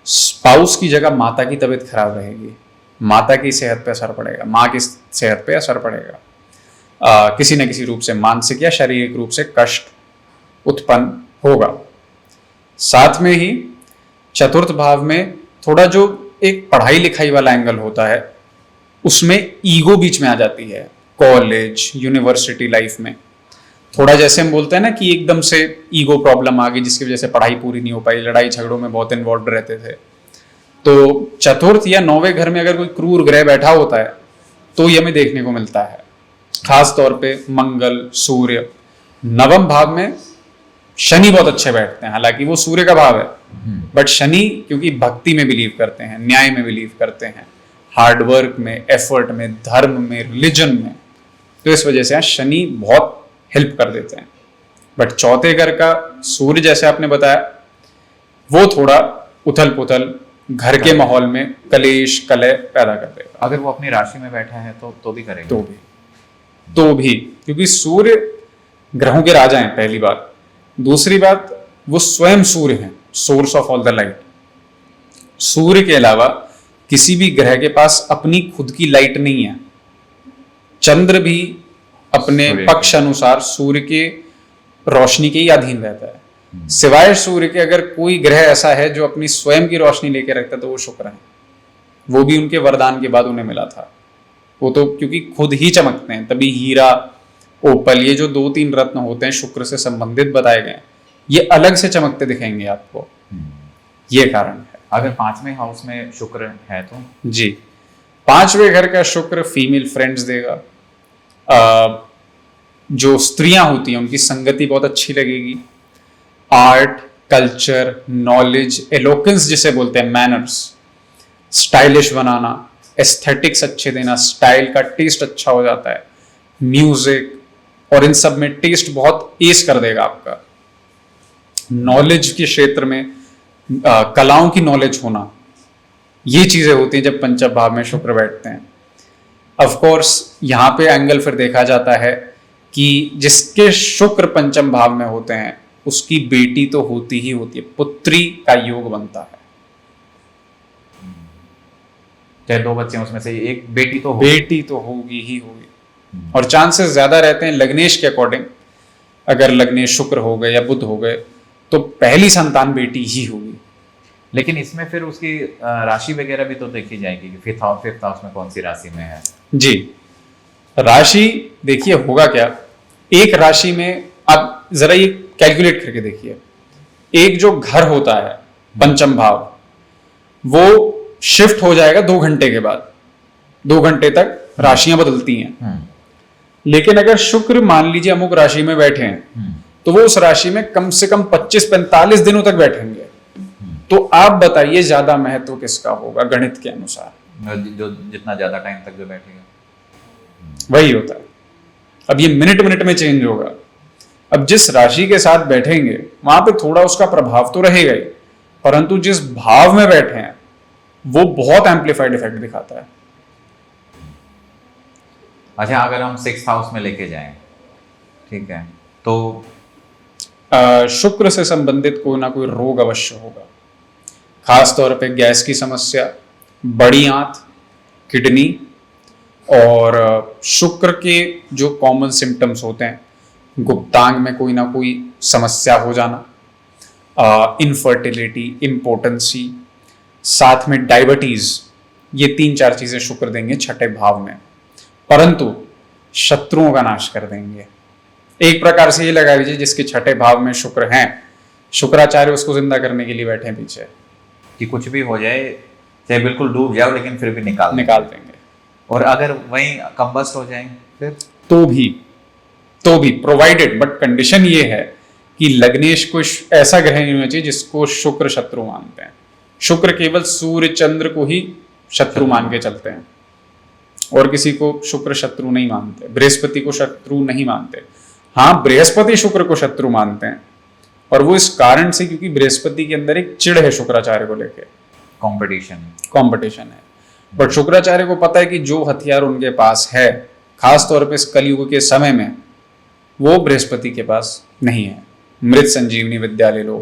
स्पाउस की जगह माता की तबीयत खराब रहेगी, माता की सेहत पे असर पड़ेगा, माँ की सेहत पे असर पड़ेगा, किसी न किसी रूप से मानसिक या शारीरिक रूप से कष्ट उत्पन्न होगा। साथ में ही चतुर्थ भाव में थोड़ा जो एक पढ़ाई लिखाई वाला एंगल होता है, उसमें ईगो बीच में आ जाती है। कॉलेज यूनिवर्सिटी लाइफ में थोड़ा, जैसे हम बोलते हैं ना कि एकदम से ईगो प्रॉब्लम आ गई, जिसकी वजह से पढ़ाई पूरी नहीं हो पाई, लड़ाई झगड़ों में बहुत इन्वॉल्व रहते थे। तो चतुर्थ या नौवें घर में अगर कोई क्रूर ग्रह बैठा होता है तो ये हमें देखने को मिलता है। खास तौर पे मंगल, सूर्य। नवम भाव में शनि बहुत अच्छे बैठते हैं, हालांकि वो सूर्य का भाव है, बट शनि क्योंकि भक्ति में बिलीव करते हैं, न्याय में बिलीव करते हैं, हार्डवर्क में, एफर्ट में, धर्म में, रिलीजन में, तो इस वजह से शनि बहुत हेल्प कर देते हैं। बट चौथे घर का सूर्य, जैसे आपने बताया, वो थोड़ा उथल पुथल, घर के माहौल में कलेश कलह पैदा कर देगा। अगर वो अपनी राशि में बैठा है तो भी करेगा। तो भी क्योंकि सूर्य ग्रहों के राजा हैं, पहली बात। दूसरी बात, वो स्वयं सूर्य हैं, source of all the light. Surya के अलावा किसी भी ग्रह के पास अपनी खुद की लाइट नहीं है, चंद्र भी अपने सूर्य पक्ष अनुसार सूर्य के रोशनी के ही अधीन रहता है। सिवाय सूर्य के अगर कोई ग्रह ऐसा है जो अपनी स्वयं की रोशनी लेके रखता है तो वो शुक्र है। वो भी उनके वरदान के बाद उन्हें मिला था। वो तो क्योंकि खुद ही चमकते हैं, तभी हीरा, ओपल, ये जो 2-3 रत्न होते हैं शुक्र से संबंधित बताए गए हैं, ये अलग से चमकते दिखेंगे आपको। ये कारण है। अगर 5वें हाउस में शुक्र है तो जी, 5वें घर का शुक्र फीमेल फ्रेंड्स देगा। जो स्त्रियां होती हैं उनकी संगति बहुत अच्छी लगेगी। आर्ट, कल्चर, नॉलेज, एलोकेंस जिसे बोलते हैं, मैनर्स, स्टाइलिश बनाना, एस्थेटिक्स अच्छे देना, स्टाइल का टेस्ट अच्छा हो जाता है, म्यूजिक, और इन सब में टेस्ट बहुत एस कर देगा आपका। नॉलेज के क्षेत्र में कलाओं की नॉलेज होना, ये चीजें होती हैं जब पंचम भाव में शुक्र बैठते हैं। ऑफ कोर्स यहाँ पे एंगल फिर देखा जाता है कि जिसके शुक्र पंचम भाव में होते हैं उसकी बेटी तो होती ही होती है, पुत्री का योग बनता है। चाहे 2 बच्चे उसमें से एक बेटी तो बेटी तो होगी ही होगी। और चांसेस ज्यादा रहते हैं लग्नेश के अकॉर्डिंग, अगर लग्नेश शुक्र हो गए या बुध हो गए तो पहली संतान बेटी ही होगी। लेकिन इसमें फिर उसकी राशि वगैरह भी तो देखी जाएगी कि फिफ्थ हाउस में कौन सी राशि में है। जी, राशि देखिए होगा क्या। एक राशि में आप जरा ये कैलकुलेट करके देखिए, एक जो घर होता है पंचम भाव, वो शिफ्ट हो जाएगा 2 घंटे के बाद। 2 घंटे तक राशियां बदलती हैं। लेकिन अगर शुक्र मान लीजिए अमुक राशि में बैठे हैं तो वो उस राशि में कम से कम 25-45 दिनों तक बैठेंगे। तो आप बताइए ज्यादा महत्व किसका होगा गणित के अनुसार? जो जितना ज्यादा टाइम तक जो बैठेगा वही होता है। अब ये मिनट मिनट में चेंज होगा। अब जिस राशि के साथ बैठेंगे वहां पे थोड़ा उसका प्रभाव तो रहेगा ही, परंतु जिस भाव में बैठे हैं वो बहुत एम्पलीफाइड इफेक्ट दिखाता है। अच्छा, अगर हम 6th हाउस में लेके जाएं, ठीक है, तो शुक्र से संबंधित कोई ना कोई रोग अवश्य होगा। खास तौर पे गैस की समस्या, बड़ी आंत, किडनी, और शुक्र के जो कॉमन सिम्टम्स होते हैं, गुप्तांग में कोई ना कोई समस्या हो जाना, इनफर्टिलिटी, इम्पोर्टेंसी, साथ में डायबिटीज, ये 3-4 चीजें शुक्र देंगे 6ठे भाव में। परंतु शत्रुओं का नाश कर देंगे। एक प्रकार से ये लगा लीजिए जिसके 6ठे भाव में शुक्र हैं, शुक्राचार्य उसको जिंदा करने के लिए बैठे हैं पीछे, कि कुछ भी हो जाए, चाहे बिल्कुल डूब जाओ लेकिन फिर भी निकाल देंगे। और अगर वहीं कंबस्ट हो जाए फिर तो भी प्रोवाइडेड, बट कंडीशन ये है कि लग्नेश को ऐसा ग्रह नहीं होना चाहिए जिसको शुक्र शत्रु मानते हैं। शुक्र केवल सूर्य चंद्र को ही शत्रु मान के चलते हैं और किसी को शुक्र शत्रु नहीं मानते, बृहस्पति को शत्रु नहीं मानते। हाँ, बृहस्पति शुक्र को शत्रु मानते हैं, और वो इस कारण से क्योंकि बृहस्पति के अंदर एक चिढ़ है शुक्राचार्य को लेके, कंपटीशन है। बट शुक्राचार्य को पता है कि जो हथियार उनके पास है, खास तौर पे इस कलयुग के समय में, वो बृहस्पति के पास नहीं है। मृत संजीवनी विद्या ले लो,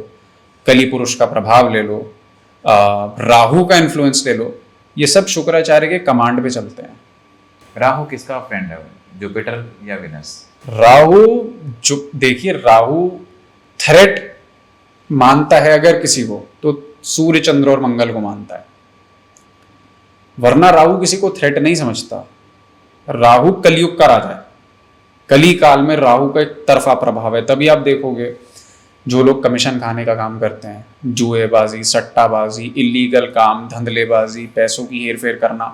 कली पुरुष का प्रभाव ले लो, राहु का इन्फ्लुएंस ले लो, ये सब शुक्राचार्य के कमांड पे चलते हैं। राहु किसका फ्रेंड है, जुपिटर या विनस? राहु, जो देखिए, राहु थ्रेट मानता है अगर किसी को तो सूर्य, चंद्र और मंगल को मानता है, वरना राहु किसी को थ्रेट नहीं समझता। राहु कलयुग का राजा है। कली काल में राहु का एक तरफा प्रभाव है। तभी आप देखोगे जो लोग कमीशन खाने का काम करते हैं, जुएबाजी, सट्टाबाजी, इलीगल काम, धंधलेबाजी, पैसों की हेरफेर करना,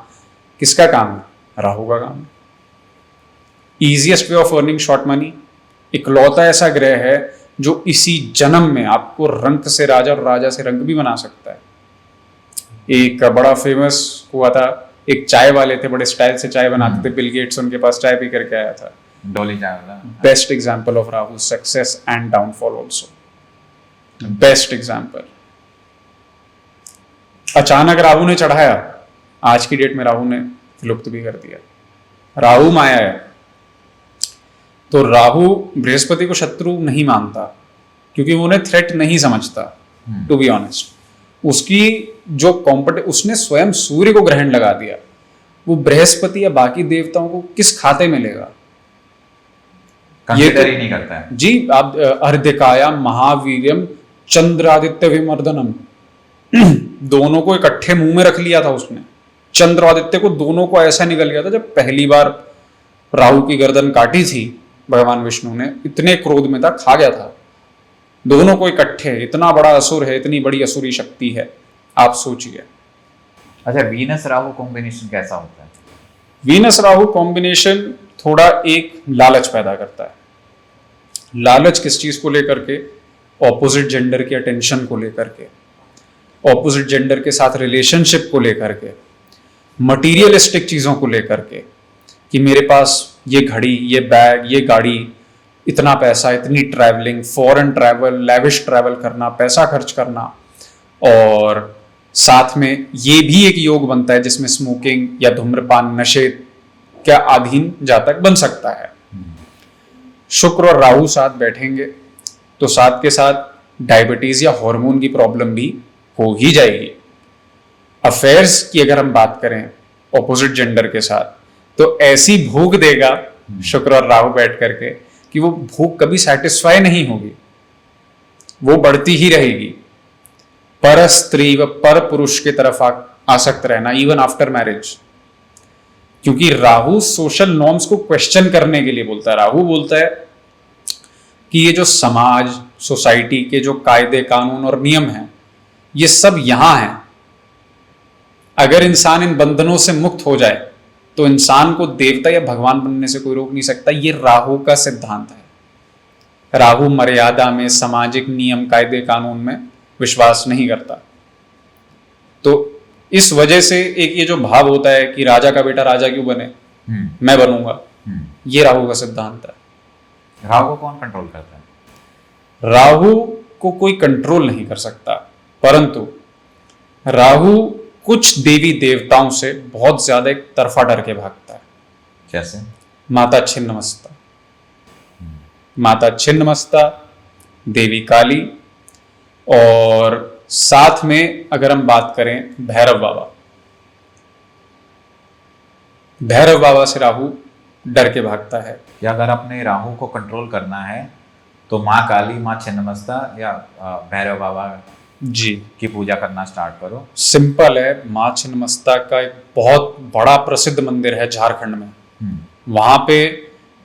किसका काम है? राहु का काम है। Easiest way of earning short money, इकलौता ऐसा ग्रह है जो इसी जन्म में आपको रंक से राजा और राजा से रंक भी बना सकता है। एक बड़ा फेमस हुआ था, एक चाय वाले थे, बड़े स्टाइल से चाय बनाते थे, बिल गेट्स उनके पास चाय पी करके आया था। डोली चाय वाला best example of Rahu success and downfall also, best example. अचानक राहु ने चढ़ाया, आज की डेट में राहु ने लुप्त भी कर दिया। राहु माया है। तो राहु बृहस्पति को शत्रु नहीं मानता क्योंकि वो उन्हें थ्रेट नहीं समझता, टू बी ऑनेस्ट। उसकी जो उसने स्वयं सूर्य को ग्रहण लगा दिया, वो बृहस्पति या बाकी देवताओं को किस खाते में लेगा? कंसिडर ही नहीं करता है जी। आप अर्धकाया महावीर्यम चंद्रादित्य विमर्दनम दोनों को इकट्ठे मुंह में रख लिया था उसने। चंद्र आदित्य को दोनों को ऐसा निकल गया था जब पहली बार राहु की गर्दन काटी थी भगवान विष्णु ने, इतने क्रोध में था, खा गया था दोनों को इकट्ठे। इतना बड़ा असुर है, इतनी बड़ी असुरी शक्ति है, आप सोचिए। अच्छा, वीनस राहु कॉम्बिनेशन कैसा होता है? वीनस राहु कॉम्बिनेशन थोड़ा एक लालच पैदा करता है। लालच किस चीज को लेकर के? ऑपोजिट जेंडर की अटेंशन को लेकर के, ऑपोजिट जेंडर के साथ रिलेशनशिप को लेकर के, मटीरियलिस्टिक चीजों को लेकर के, कि मेरे पास ये घड़ी, ये बैग, ये गाड़ी, इतना पैसा, इतनी travelling, foreign travel, lavish travel करना, पैसा खर्च करना, और साथ में ये भी एक योग बनता है जिसमें स्मोकिंग या धूम्रपान, नशे क्या अधीन जातक बन सकता है। शुक्र और राहु साथ बैठेंगे तो साथ के साथ डायबिटीज या हार्मोन की प्रॉब्लम भी हो ही जाएगी। अफेयर्स की अगर हम बात करें ऑपोजिट जेंडर के साथ, तो ऐसी भूख देगा शुक्र और राहु बैठ करके कि वो भूख कभी सेटिस्फाई नहीं होगी, वो बढ़ती ही रहेगी। पर स्त्री व पर पुरुष की तरफ आसक्त रहना इवन आफ्टर मैरिज, क्योंकि राहु सोशल नॉर्म्स को क्वेश्चन करने के लिए बोलता है। राहु बोलता है कि ये जो समाज, सोसाइटी के जो कायदे कानून और नियम हैं, ये सब यहां हैं। अगर इंसान इन बंधनों से मुक्त हो जाए तो इंसान को देवता या भगवान बनने से कोई रोक नहीं सकता। ये राहु का सिद्धांत है। राहु मर्यादा में, सामाजिक नियम, कायदे कानून में विश्वास नहीं करता। तो इस वजह से एक ये जो भाव होता है कि राजा का बेटा राजा क्यों बने, मैं बनूंगा, ये राहु का सिद्धांत है। राहु को कौन कंट्रोल करता है? राहु को कोई कंट्रोल नहीं कर सकता, परंतु राहु कुछ देवी देवताओं से बहुत ज्यादा एक तरफा डर के भागता है। जैसे माता छिन्नमस्ता, माता छिन्नमस्ता, देवी काली, और साथ में अगर हम बात करें भैरव बाबा, भैरव बाबा से राहु डर के भागता है। या अगर अपने राहु को कंट्रोल करना है तो माँ काली, माँ छिन्नमस्ता या भैरव बाबा जी की पूजा करना स्टार्ट करो। सिंपल है। माँ छिन्नमस्ता का एक बहुत बड़ा प्रसिद्ध मंदिर है झारखंड में। वहां पे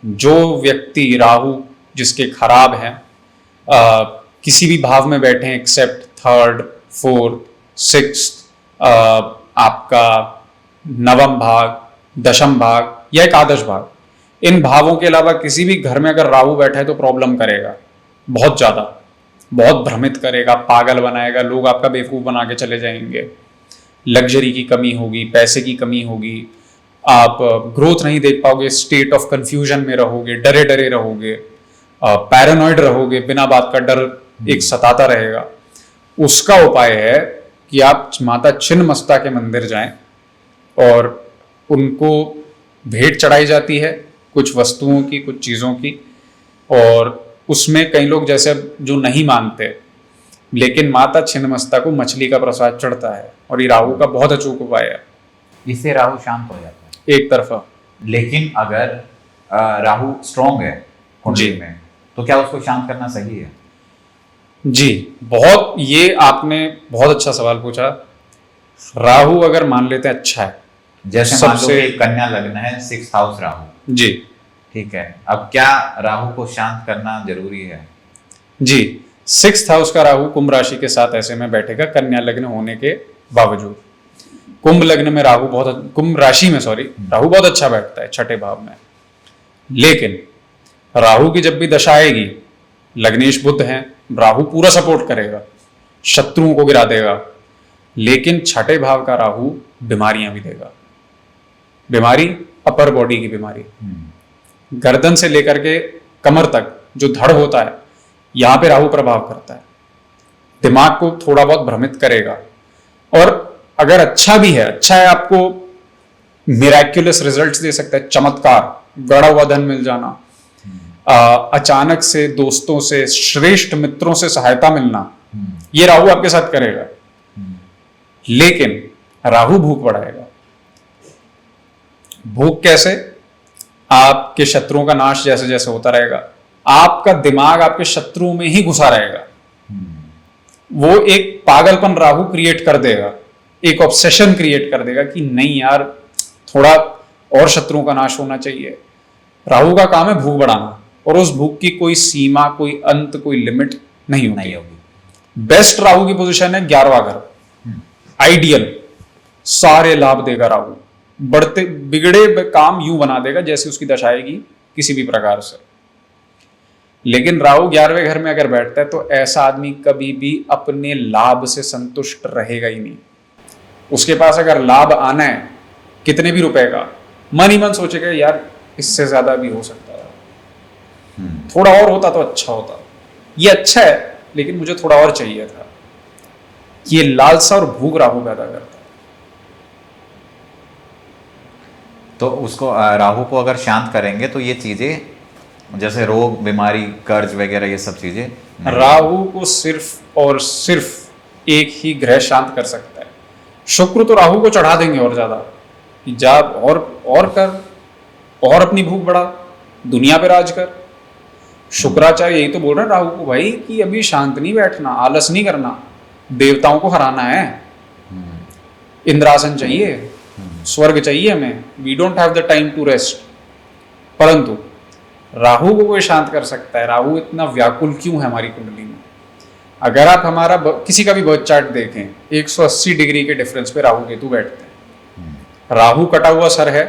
जो व्यक्ति राहु जिसके खराब हैं, किसी भी भाव में बैठे हैं एक्सेप्ट थर्ड, फोर्थ, सिक्स्थ, आपका नवम भाग, दशम भाग या एकादश भाग, इन भावों के अलावा किसी भी घर में अगर राहु बैठा है तो प्रॉब्लम करेगा बहुत ज्यादा, बहुत भ्रमित करेगा, पागल बनाएगा, लोग आपका बेवकूफ बना के चले जाएंगे, लग्जरी की कमी होगी, पैसे की कमी होगी, आप ग्रोथ नहीं देख पाओगे, स्टेट ऑफ कंफ्यूजन में रहोगे, डरे डरे रहोगे, पैरानॉइड रहोगे, बिना बात का डर एक सताता रहेगा। उसका उपाय है कि आप माता छिन्नमस्ता के मंदिर जाएं और उनको भेंट चढ़ाई जाती है कुछ वस्तुओं की, कुछ चीज़ों की, और उसमें कई लोग जैसे जो नहीं मानते, लेकिन माता छिन्नमस्ता को मछली का प्रसाद चढ़ता है, और ये राहु का बहुत अचूक उपाय है। इससे राहु शांत हो जाता है एक तरफा। लेकिन अगर राहु स्ट्रॉन्ग है कुंडली में, तो क्या उसको शांत करना सही है? जी, बहुत, ये आपने बहुत अच्छा सवाल पूछा। राहु अगर मान लेते हैं अच्छा है, जैसे मान लो कि कन्या लग्न है, 6th हाउस राहु, जी ठीक है, अब क्या राहु को शांत करना जरूरी है? जी, 6th हाउस का राहु कुंभ राशि के साथ ऐसे में बैठेगा कन्या लग्न होने के बावजूद। कुंभ लग्न में राहु बहुत, कुंभ राशि में सॉरी, राहु बहुत अच्छा बैठता है छठे भाव में। लेकिन राहु की जब भी दशा आएगी, लग्नेश बुध हैं, राहु पूरा सपोर्ट करेगा, शत्रुओं को गिरा देगा, लेकिन छठे भाव का राहु बीमारियां भी देगा। बीमारी, अपर बॉडी की बीमारी, गर्दन से लेकर के कमर तक जो धड़ होता है, यहां पे राहु प्रभाव करता है, दिमाग को थोड़ा बहुत भ्रमित करेगा। और अगर अच्छा भी है, अच्छा है, आपको मिराक्युलस रिजल्ट्स दे सकता है, चमत्कार, गड़ा हुआ धन मिल जाना, अचानक से दोस्तों से, श्रेष्ठ मित्रों से सहायता मिलना, ये राहु आपके साथ करेगा। लेकिन राहु भूख बढ़ाएगा। भूख कैसे? आपके शत्रुओं का नाश जैसे जैसे होता रहेगा, आपका दिमाग आपके शत्रुओं में ही घुसा रहेगा। वो एक पागलपन राहु क्रिएट कर देगा, एक ऑब्सेशन क्रिएट कर देगा कि नहीं यार, थोड़ा और शत्रुओं का नाश होना चाहिए। राहु का काम है भूख बढ़ाना, और उस भूख की कोई सीमा, कोई अंत, कोई लिमिट नहीं होगी। बेस्ट राहु की पोजीशन है 11वां घर, आइडियल, सारे लाभ देगा राहु, बढ़ते बिगड़े काम यूं बना देगा जैसे उसकी दशा आएगी किसी भी प्रकार से। लेकिन राहु 11वें घर में अगर बैठता है तो ऐसा आदमी कभी भी अपने लाभ से संतुष्ट रहेगा ही नहीं। उसके पास अगर लाभ आना है कितने भी रुपए का, मन ही मन सोचेगा यार इससे ज्यादा भी हो सकता है, थोड़ा और होता तो अच्छा होता, ये अच्छा है लेकिन मुझे थोड़ा और चाहिए था। ये लालसा और भूख राहु पैदा करता है। तो उसको राहु को अगर शांत करेंगे तो ये चीजें जैसे रोग, बीमारी, कर्ज वगैरह ये सब चीजें राहु को सिर्फ और सिर्फ एक ही ग्रह शांत कर सकता है। शुक्र तो राहु को चढ़ा देंगे और ज्यादा कि जा और कर, और अपनी भूख बढ़ा, दुनिया पे राज कर। शुक्राचार्य यही तो बोल रहे हैं राहु को भाई कि अभी शांत नहीं बैठना, आलस नहीं करना, देवताओं को हराना है, इंद्रासन चाहिए, स्वर्ग चाहिए हमें, we don't have the time to rest. परंतु राहु को कोई शांत कर सकता है। राहु इतना व्याकुल क्यों है हमारी कुंडली में? अगर आप हमारा किसी का भी बर्थ चार्ट देखें, 180 डिग्री के डिफरेंस पे राहु केतु बैठते हैं। राहु कटा हुआ सर है,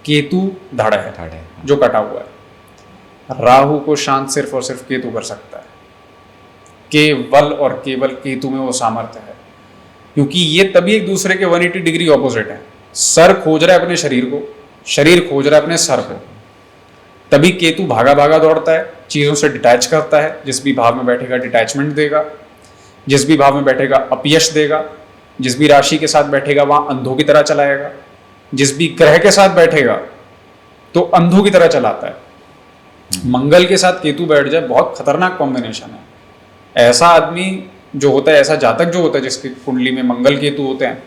केतु धड़ है जो कटा हुआ है। राहु को शांत सिर्फ और सिर्फ केतु कर सकता है, केवल और केवल केतु में वो सामर्थ्य है, क्योंकि ये तभी एक दूसरे के 180 डिग्री ऑपोजिट है। सर खोज रहा है अपने शरीर को, शरीर खोज रहा है अपने सर को, तभी केतु भागा भागा दौड़ता है, चीजों से डिटैच करता है। जिस भी भाव में बैठेगा डिटैचमेंट देगा, जिस भी भाव में बैठेगा अपयश देगा, जिस भी राशि के साथ बैठेगा वहां अंधों की तरह चलाएगा, जिस भी ग्रह के साथ बैठेगा तो अंधों की तरह चलाता है। मंगल के साथ केतु बैठ जाए बहुत खतरनाक कॉम्बिनेशन है। ऐसा आदमी जो होता है, ऐसा जातक जो होता है जिसकी कुंडली में मंगल केतु होते हैं,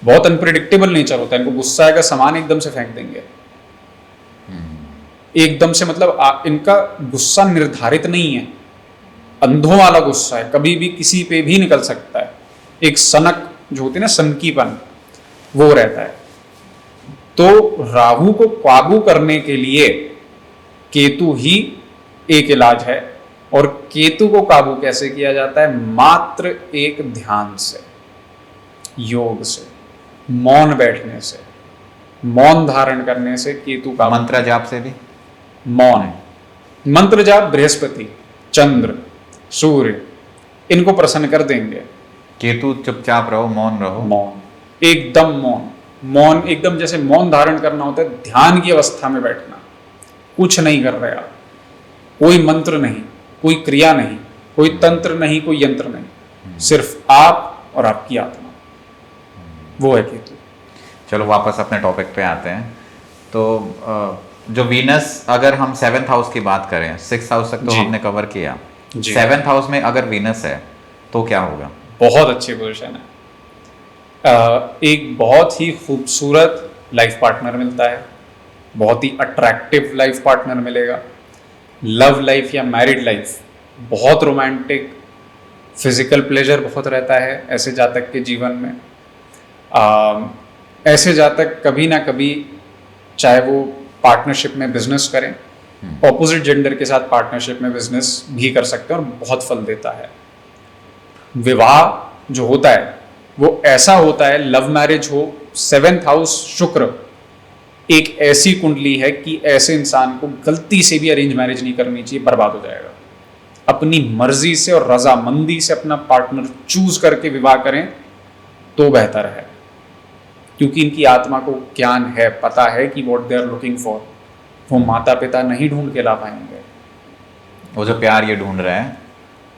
बहुत अनप्रिडिक्टेबल नेचर होता है। इनको गुस्सा आएगा, सामान एकदम से फेंक देंगे, एकदम से, मतलब इनका गुस्सा निर्धारित नहीं है, अंधों वाला गुस्सा है, कभी भी किसी पे भी निकल सकता है। एक सनक जो होती है ना, सनकीपन, वो रहता है। तो राहु को काबू करने के लिए केतु ही एक इलाज है। और केतु को काबू कैसे किया जाता है? मात्र एक ध्यान से, योग से, मौन बैठने से, मौन धारण करने से केतु का मंत्र जाप से भी। मौन मंत्र जाप बृहस्पति, चंद्र, सूर्य इनको प्रसन्न कर देंगे। केतु चुपचाप रहो, मौन रहो, मौन, एकदम मौन, मौन एकदम जैसे मौन धारण करना होता है, ध्यान की अवस्था में बैठना, कुछ नहीं कर रहे आप, कोई मंत्र नहीं, कोई क्रिया नहीं, कोई तंत्र नहीं, कोई यंत्र नहीं, सिर्फ आप और आपकी आत्मा, वो है केतु। चलो वापस अपने टॉपिक पे आते हैं। तो जो वीनस, अगर हम 7th हाउस की बात करें, 6th हाउस तक तो जी। हमने कवर किया, जी। 7th हाउस में अगर वीनस है तो क्या होगा? बहुत अच्छी पोजीशन है। एक बहुत ही खूबसूरत लाइफ पार्टनर मिलता है, बहुत ही अट्रैक्टिव लाइफ पार्टनर मिलेगा। लव लाइफ या मैरिड लाइफ बहुत रोमांटिक, फिजिकल प्लेजर बहुत रहता है ऐसे जातक के जीवन में। ऐसे जातक कभी ना कभी, चाहे वो पार्टनरशिप में बिजनेस करें, ऑपोजिट जेंडर के साथ पार्टनरशिप में बिजनेस भी कर सकते हैं और बहुत फल देता है। विवाह जो होता है वो ऐसा होता है, लव मैरिज हो, 7th हाउस शुक्र एक ऐसी कुंडली है कि ऐसे इंसान को गलती से भी अरेंज मैरिज नहीं करनी चाहिए, बर्बाद हो जाएगा। अपनी मर्जी से और रजामंदी से अपना पार्टनर चूज करके विवाह करें तो बेहतर है, क्योंकि इनकी आत्मा को ज्ञान है, पता है कि what they are looking for. वो माता पिता नहीं ढूंढ के ला पाएंगे। वो जो प्यार ये ढूंढ रहे हैं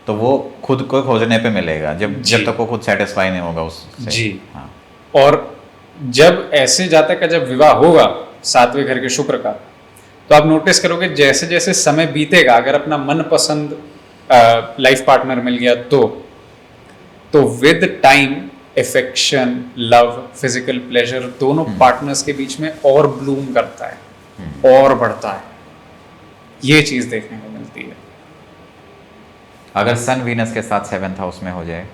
तो वो खुद को खोजने पे मिलेगा, जब तक वो खुद सेटिस्फाई नहीं होगा उससे। जी। हाँ। और जब ऐसे जातक का जब विवाह होगा 7वें घर के शुक्र का, तो आप नोटिस करोगे जैसे जैसे समय बीतेगा, अगर अपना मनपसंद लाइफ पार्टनर मिल गया तो with time affection, love, physical pleasure दोनों पार्टनर्स के बीच में और ब्लूम करता है और बढ़ता है। ये चीज देखने को मिलती है। अगर सन वीनस के साथ 7th हाउस में हो जाए,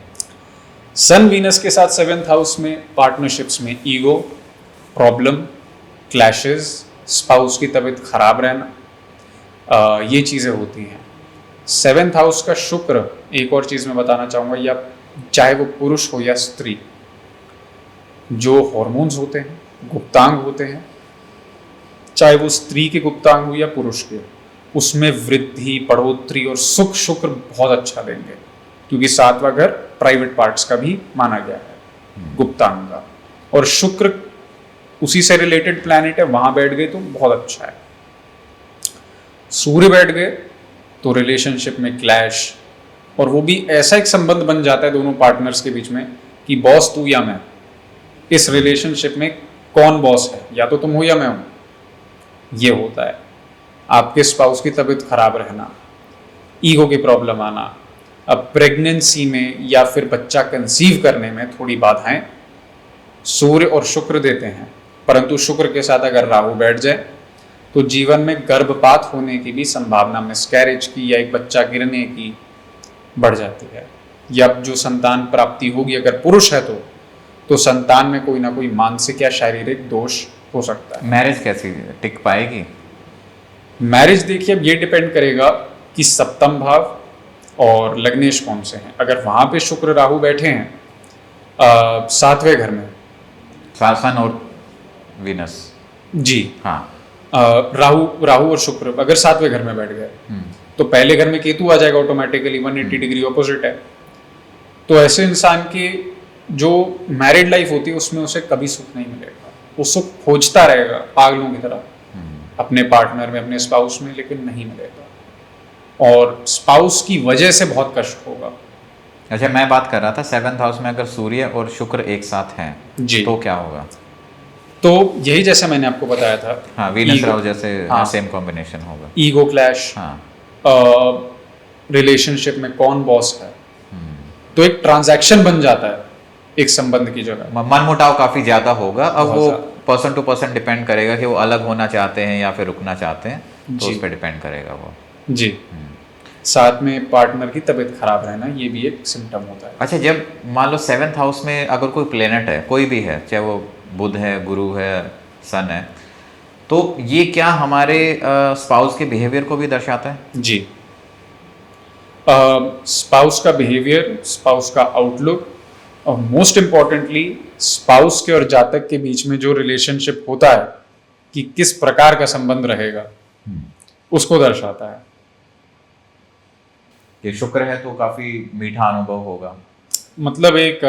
सन वीनस के साथ 7th हाउस में पार्टनरशिप्स में ईगो प्रॉब्लम, क्लैशेस, स्पाउस की तबीयत खराब रहना, ये चीज़ें होती हैं। 7th हाउस का शुक्र, एक और चीज़ मैं बताना चाहूँगा, या चाहे वो पुरुष हो या स्त्री, जो हॉर्मोन्स होते हैं, गुप्तांग होते हैं, चाहे वो स्त्री के गुप्तांग हो या पुरुष के, उसमें वृद्धि, बढ़ोतरी और सुख शुक्र बहुत अच्छा देंगे, क्योंकि 7वां घर प्राइवेट पार्ट्स का भी माना गया है, गुप्तांग का। और शुक्र उसी से रिलेटेड प्लैनेट है, वहां बैठ गए तो बहुत अच्छा है। सूर्य बैठ गए तो रिलेशनशिप में क्लैश, और वो भी ऐसा एक संबंध बन जाता है दोनों पार्टनर्स के बीच में कि बॉस तू या मैं। इस रिलेशनशिप में कौन बॉस है, या तो तुम हो या मैं हूं, ये होता है। आपके स्पाउस की तबीयत खराब रहना, ईगो की प्रॉब्लम आना, अब प्रेगनेंसी में या फिर बच्चा कंसीव करने में थोड़ी बाधाएं सूर्य और शुक्र देते हैं। परंतु शुक्र के साथ अगर राहु बैठ जाए तो जीवन में गर्भपात होने की भी संभावना, मिसकैरेज की या एक बच्चा गिरने की बढ़ जाती है। या जो संतान प्राप्ति होगी अगर पुरुष है तो संतान में कोई ना कोई मानसिक या शारीरिक दोष हो सकता है। मैरिज कैसी टिक पाएगी? मैरिज देखिए, अब ये डिपेंड करेगा कि सप्तम भाव और लग्नेश कौन से हैं। अगर वहां पे शुक्र राहु बैठे हैं 7वें घर में, सन और वीनस, जी हाँ, राहु और शुक्र अगर 7वें घर में बैठ गए तो पहले घर में केतु आ जाएगा ऑटोमेटिकली, 180 डिग्री ऑपोजिट है। तो ऐसे इंसान की जो मैरिड लाइफ होती है उसमें उसे कभी सुख नहीं मिलेगा, वो सुख खोजता रहेगा पागलों की तरह अपने पार्टनर में, अपने स्पाउस में, लेकिन नहीं मिलेगा और स्पाउस की वजह से बहुत कष्ट होगा। अच्छा, मैं बात कर रहा था 7th हाउस में अगर सूर्य और शुक्र एक साथ हैं जी, तो क्या होगा? तो यही जैसे मैंने आपको बताया था, हाँ, वीनस राहु जैसे हाँ, सेम कॉम्बिनेशन होगा। ईगो क्लैश, हाँ, रिलेशनशिप में कौन बॉस है, तो एक ट्रांजैक्शन बन जाता है एक संबंध की जगह। मनमुटाव काफी ज्यादा होगा। अब बहुत वो ज्यादा। पर्सन टू पर्सन डिपेंड करेगा कि वो अलग होना चाहते हैं या फिर रुकना चाहते हैं, तो जी। उस पर डिपेंड करेगा वो। जी, साथ में पार्टनर की तबीयत खराब रहना, ये भी एक सिम्टम होता है। अच्छा, जब मान लो 7th हाउस में अगर कोई प्लेनेट है, कोई भी है, चाहे वो बुध है, गुरु है, सन है, तो ये क्या हमारे स्पाउस के बिहेवियर को भी दर्शाता है? जी, स्पाउस का बिहेवियर, स्पाउस का आउटलुक, और मोस्ट इम्पॉर्टेंटली स्पाउस के और जातक के बीच में जो रिलेशनशिप होता है कि किस प्रकार का संबंध रहेगा, उसको दर्शाता है। ये शुक्र है तो काफी मीठा अनुभव होगा। मतलब एक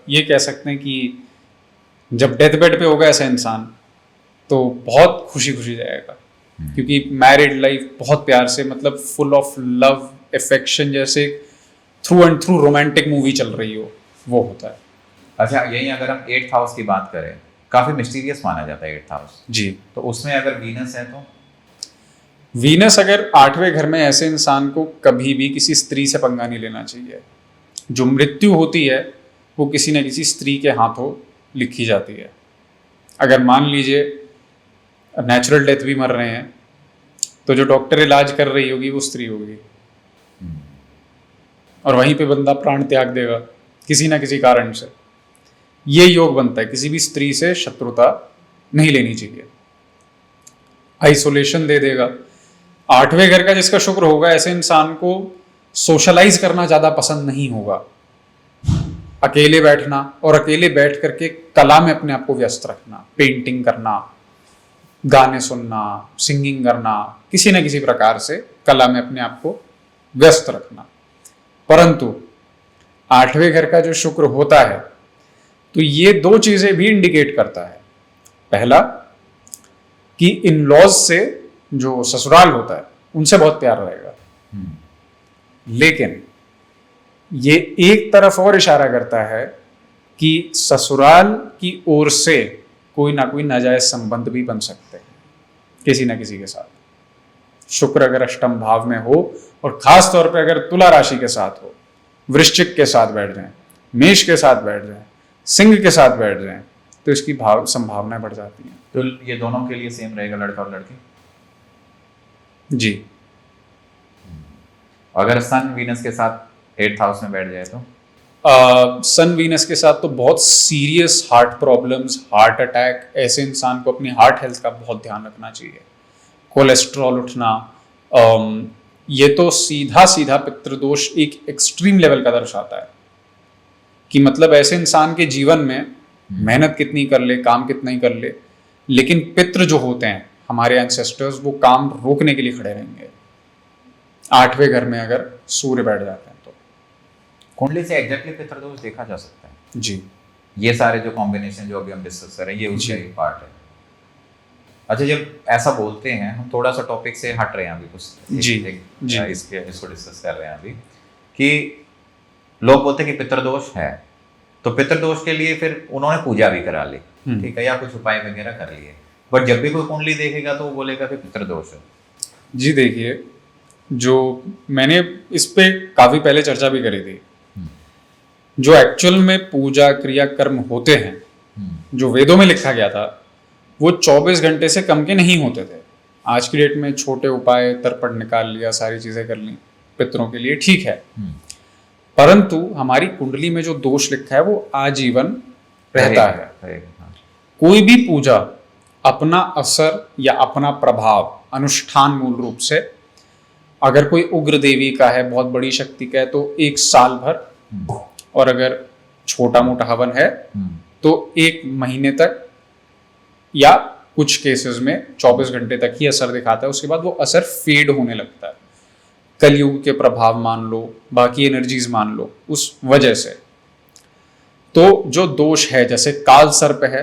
ये कह सकते हैं कि जब डेथ बेड पे होगा ऐसा इंसान तो बहुत खुशी खुशी जाएगा, क्योंकि मैरिड लाइफ बहुत प्यार से, मतलब फुल ऑफ लव, अफेक्शन, जैसे through and through romantic movie चल रही हो, वो होता है। अच्छा, यही अगर हम 8th हाउस की बात करें, काफी मिस्टीरियस माना जाता है 8th हाउस, जी, तो उसमें अगर वीनस है तो वीनस अगर 8वें घर में, ऐसे इंसान को कभी भी किसी स्त्री से पंगा नहीं लेना चाहिए। जो मृत्यु होती है वो किसी न किसी स्त्री के हाथों लिखी जाती है। अगर मान लीजिए नेचुरल डेथ भी मर रहे हैं तो जो डॉक्टर इलाज कर रही होगी वो स्त्री होगी, और वहीं पे बंदा प्राण त्याग देगा किसी ना किसी कारण से। ये योग बनता है, किसी भी स्त्री से शत्रुता नहीं लेनी चाहिए, आइसोलेशन दे देगा। 8वें घर का जिसका शुक्र होगा, ऐसे इंसान को सोशलाइज करना ज्यादा पसंद नहीं होगा, अकेले बैठना और अकेले बैठ करके कला में अपने आप को व्यस्त रखना, पेंटिंग करना, गाने सुनना, सिंगिंग करना, किसी न किसी प्रकार से कला में अपने आप को व्यस्त रखना। परंतु 8वें घर का जो शुक्र होता है तो ये दो चीजें भी इंडिकेट करता है। पहला कि इन लॉज से, जो ससुराल होता है, उनसे बहुत प्यार रहेगा, लेकिन ये एक तरफ और इशारा करता है कि ससुराल की ओर से कोई ना कोई नाजायज संबंध भी बन सकते हैं किसी ना किसी के साथ। शुक्र अगर अष्टम भाव में हो, और खास तौर पे अगर तुला राशि के साथ हो, वृश्चिक के साथ बैठ जाए, मेष के साथ बैठ जाए, सिंह के साथ बैठ जाएं तो इसकी संभावनाएं बढ़ जाती हैं। तो ये दोनों के लिए सेम रहेगा, लड़का और लड़की? जी। अगर सन वीनस के साथ 8th हाउस में बैठ जाए तो? सन वीनस के साथ तो बहुत serious heart problems, heart attack, ऐसे इंसान को अपनी हार्ट हेल्थ का बहुत ध्यान रखना चाहिए। कोलेस्ट्रॉल उठना, ये तो सीधा सीधा पितृदोष एक एक्सट्रीम लेवल का दर्शाता है कि मतलब ऐसे इंसान के जीवन में मेहनत कितनी कर ले, काम कितना ही कर ले, लेकिन पितृ जो होते हैं हमारे एंसेस्टर्स, वो काम रोकने के लिए खड़े रहेंगे। 8वें घर में अगर सूर्य बैठ जाते हैं तो कुंडली से एग्जैक्टली पितृदोष देखा जा सकता है। जी। ये सारे जो कॉम्बिनेशन जो अभी हम डिस्कस कर रहे हैं, ये उसका जी। एक पार्ट है। अच्छा, जब ऐसा बोलते हैं, हम थोड़ा सा टॉपिक से हट रहे हैं अभी, कुछ जी। इसको डिस्कस कर रहे हैं अभी, कि लोग बोलते हैं कि पितृदोष है, तो पितृदोष के लिए फिर उन्होंने पूजा भी करा ली, ठीक है, या कुछ उपाय वगैरह कर लिए, बट जब भी कोई कुंडली देखेगा तो वो बोलेगा कि पितृदोष है। जी देखिए, जो मैंने इस पे काफी पहले चर्चा भी करी थी, जो एक्चुअल में पूजा क्रिया कर्म होते हैं, जो वेदों में लिखा गया था, वो 24 घंटे से कम के नहीं होते थे। आज की डेट में छोटे उपाय, तर्पण निकाल लिया, सारी चीजें कर ली पितरों के लिए, ठीक है, परंतु हमारी कुंडली में जो दोष लिखा है वो आजीवन रहता है। कोई भी पूजा अपना असर या अपना प्रभाव, अनुष्ठान मूल रूप से अगर कोई उग्र देवी का है, बहुत बड़ी शक्ति का है, तो 1 साल भर, और अगर छोटा मोटा हवन है तो 1 महीने तक, या कुछ केसेस में 24 घंटे तक ही असर दिखाता है। उसके बाद वो असर फेड होने लगता है। कलयुग के प्रभाव मान लो, बाकी एनर्जीज मान लो, उस वजह से। तो जो दोष है, जैसे काल सर्प है,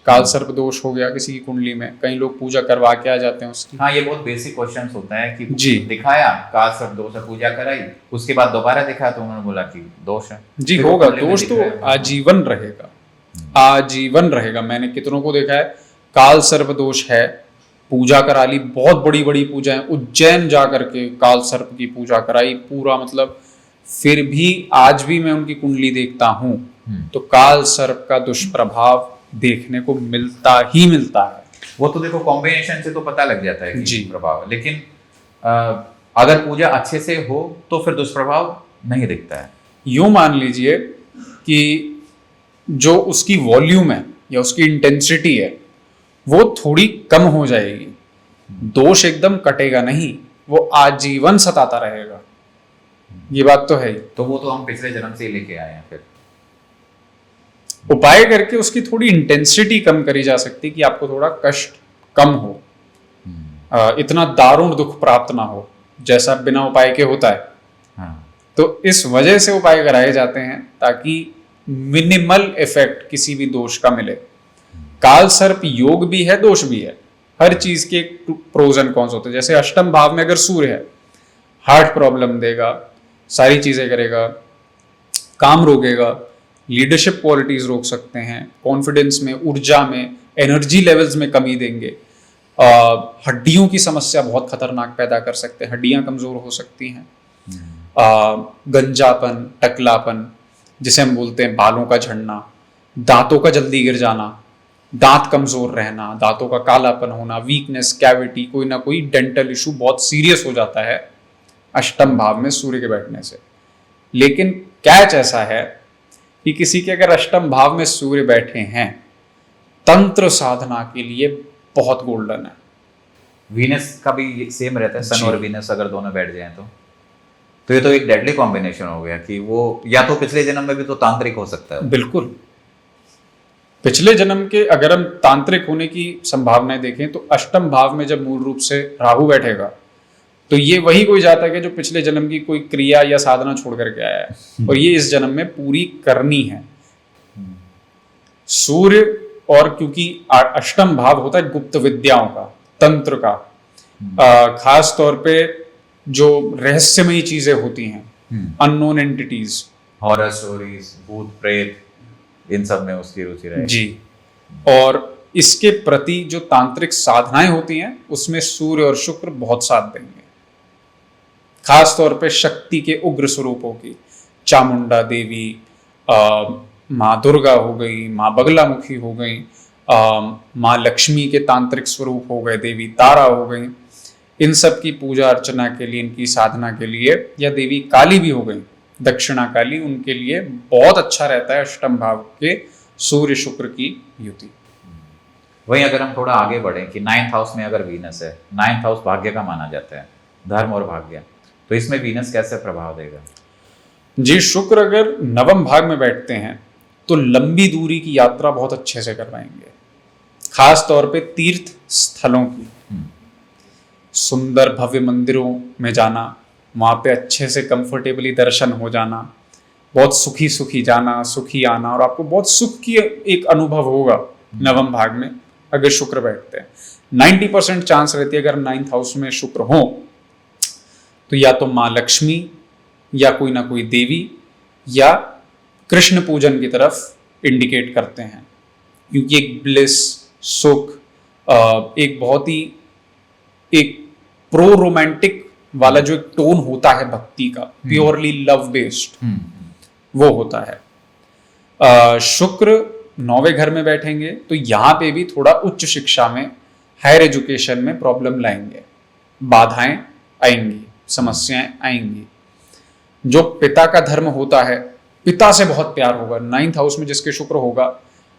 काल सर्प दोष हो गया किसी की कुंडली में, कई लोग पूजा करवा के आ जाते हैं उसकी। हाँ, ये बहुत बेसिक क्वेश्चन होता है कि जी, दिखाया काल सर्प दोष है, पूजा कराई, उसके बाद दोबारा दिखाया तो उन्होंने बोला कि दोष है। जी होगा, दोष तो आजीवन रहेगा, आजीवन रहेगा। मैंने कितनों को देखा है, काल सर्प दोष है, पूजा करा ली, बहुत बड़ी बड़ी पूजाएं, उज्जैन जा करके काल सर्प की पूजा कराई, पूरा मतलब, फिर भी आज भी मैं उनकी कुंडली देखता हूं तो काल सर्प का दुष्प्रभाव देखने को मिलता ही मिलता है। वो तो देखो कॉम्बिनेशन से तो पता लग जाता है जी, प्रभाव, लेकिन अगर पूजा अच्छे से हो तो फिर दुष्प्रभाव नहीं दिखता है। यूं मान लीजिए कि जो उसकी वॉल्यूम है या उसकी इंटेंसिटी है वो थोड़ी कम हो जाएगी, दोष एकदम कटेगा नहीं, वो आजीवन सताता रहेगा। ये बात तो है ही। तो वो तो हम पिछले जन्म से ही लेके आए हैं, फिर उपाय करके उसकी थोड़ी इंटेंसिटी कम करी जा सकती कि आपको थोड़ा कष्ट कम हो, इतना दारुण दुख प्राप्त ना हो जैसा बिना उपाय के होता है। हाँ। तो इस वजह से उपाय कराए जाते हैं ताकि मिनिमल इफेक्ट किसी भी दोष का मिले। काल सर्प योग भी है, दोष भी है, हर चीज के प्रोज एंड कॉन्स होते हैं। जैसे अष्टम भाव में अगर सूर्य है, हार्ट प्रॉब्लम देगा, सारी चीजें करेगा, काम रोकेगा, लीडरशिप क्वालिटीज रोक सकते हैं, कॉन्फिडेंस में, ऊर्जा में, एनर्जी लेवल्स में कमी देंगे, हड्डियों की समस्या बहुत खतरनाक पैदा कर सकते हैं, हड्डियां कमजोर हो सकती हैं, गंजापन, टकलापन जिसे हम बोलते हैं, बालों का झड़ना, दांतों का जल्दी गिर जाना, दांत कमजोर रहना, दांतों का कालापन होना, वीकनेस, कैविटी, कोई ना कोई डेंटल इशू बहुत सीरियस हो जाता है अष्टम भाव में सूर्य के बैठने से। लेकिन कैच ऐसा है कि किसी के अगर अष्टम भाव में सूर्य बैठे हैं, तंत्र साधना के लिए बहुत गोल्डन है। वीनस का भी सेम रहता है, सन और वीनस अगर दोनों बैठ जाएं तो ये तो एक डेडली कॉम्बिनेशन हो गया कि वो या तो पिछले जन्म में भी तो तांत्रिक हो सकता है। बिल्कुल, पिछले जन्म के अगर हम तांत्रिक होने की संभावनाएं देखें तो अष्टम भाव में जब मूल रूप से राहु बैठेगा तो ये वही कोई जाता है जो पिछले जन्म की कोई क्रिया या साधना छोड़ करके आया है और ये इस जन्म में पूरी करनी है। सूर्य, और क्योंकि अष्टम भाव होता है गुप्त विद्याओं का, तंत्र का, खास तौर पे जो रहस्यमयी चीजें होती हैं, अननोन एंटिटीज, हॉरर स्टोरीज, भूत प्रेत, इन सब में उसकी रुचि रहेगी जी। और इसके प्रति जो तांत्रिक साधनाएं होती हैं उसमें सूर्य और शुक्र बहुत साथ देंगे, खास तौर पे शक्ति के उग्र स्वरूपों की, चामुंडा देवी, माँ दुर्गा हो गई, माँ बगलामुखी हो गई, माँ लक्ष्मी के तांत्रिक स्वरूप हो गए, देवी तारा हो गई, इन सब की पूजा अर्चना के लिए, इनकी साधना के लिए, या देवी काली भी हो गई, दक्षिणा काली, उनके लिए बहुत अच्छा रहता है अष्टम भाव के सूर्य शुक्र की युति। वहीं अगर हम थोड़ा आगे बढ़ें कि 9th हाउस में अगर वीनस है, 9th हाउस भाग्य का माना जाता है, धर्म और भाग्य, तो इसमें वीनस कैसे प्रभाव देगा? जी, शुक्र अगर नवम भाग में बैठते हैं तो लंबी दूरी की यात्रा बहुत अच्छे से करवाएंगे, खास तौर पे तीर्थ स्थलों की, सुंदर भव्य मंदिरों में जाना, वहाँ पे अच्छे से कंफर्टेबली दर्शन हो जाना, बहुत सुखी सुखी जाना, सुखी आना, और आपको बहुत सुख की एक अनुभव होगा नवम भाग में अगर शुक्र बैठते हैं। 90% चांस रहती है अगर 9th हाउस में शुक्र हो तो या तो माँ लक्ष्मी या कोई ना कोई देवी या कृष्ण पूजन की तरफ इंडिकेट करते हैं, क्योंकि एक ब्लिस, सुख, एक बहुत ही एक प्रो रोमांटिक वाला जो एक टोन होता है भक्ति का, प्योरली लव बेस्ड, वो होता है। शुक्र 9वें घर में बैठेंगे तो यहाँ पे भी थोड़ा उच्च शिक्षा में, हायर एजुकेशन में प्रॉब्लम लाएंगे, बाधाएं आएंगी, समस्याएं आएंगी। जो पिता का धर्म होता है, पिता से बहुत प्यार होगा, 9th हाउस में जिसके शुक्र होगा,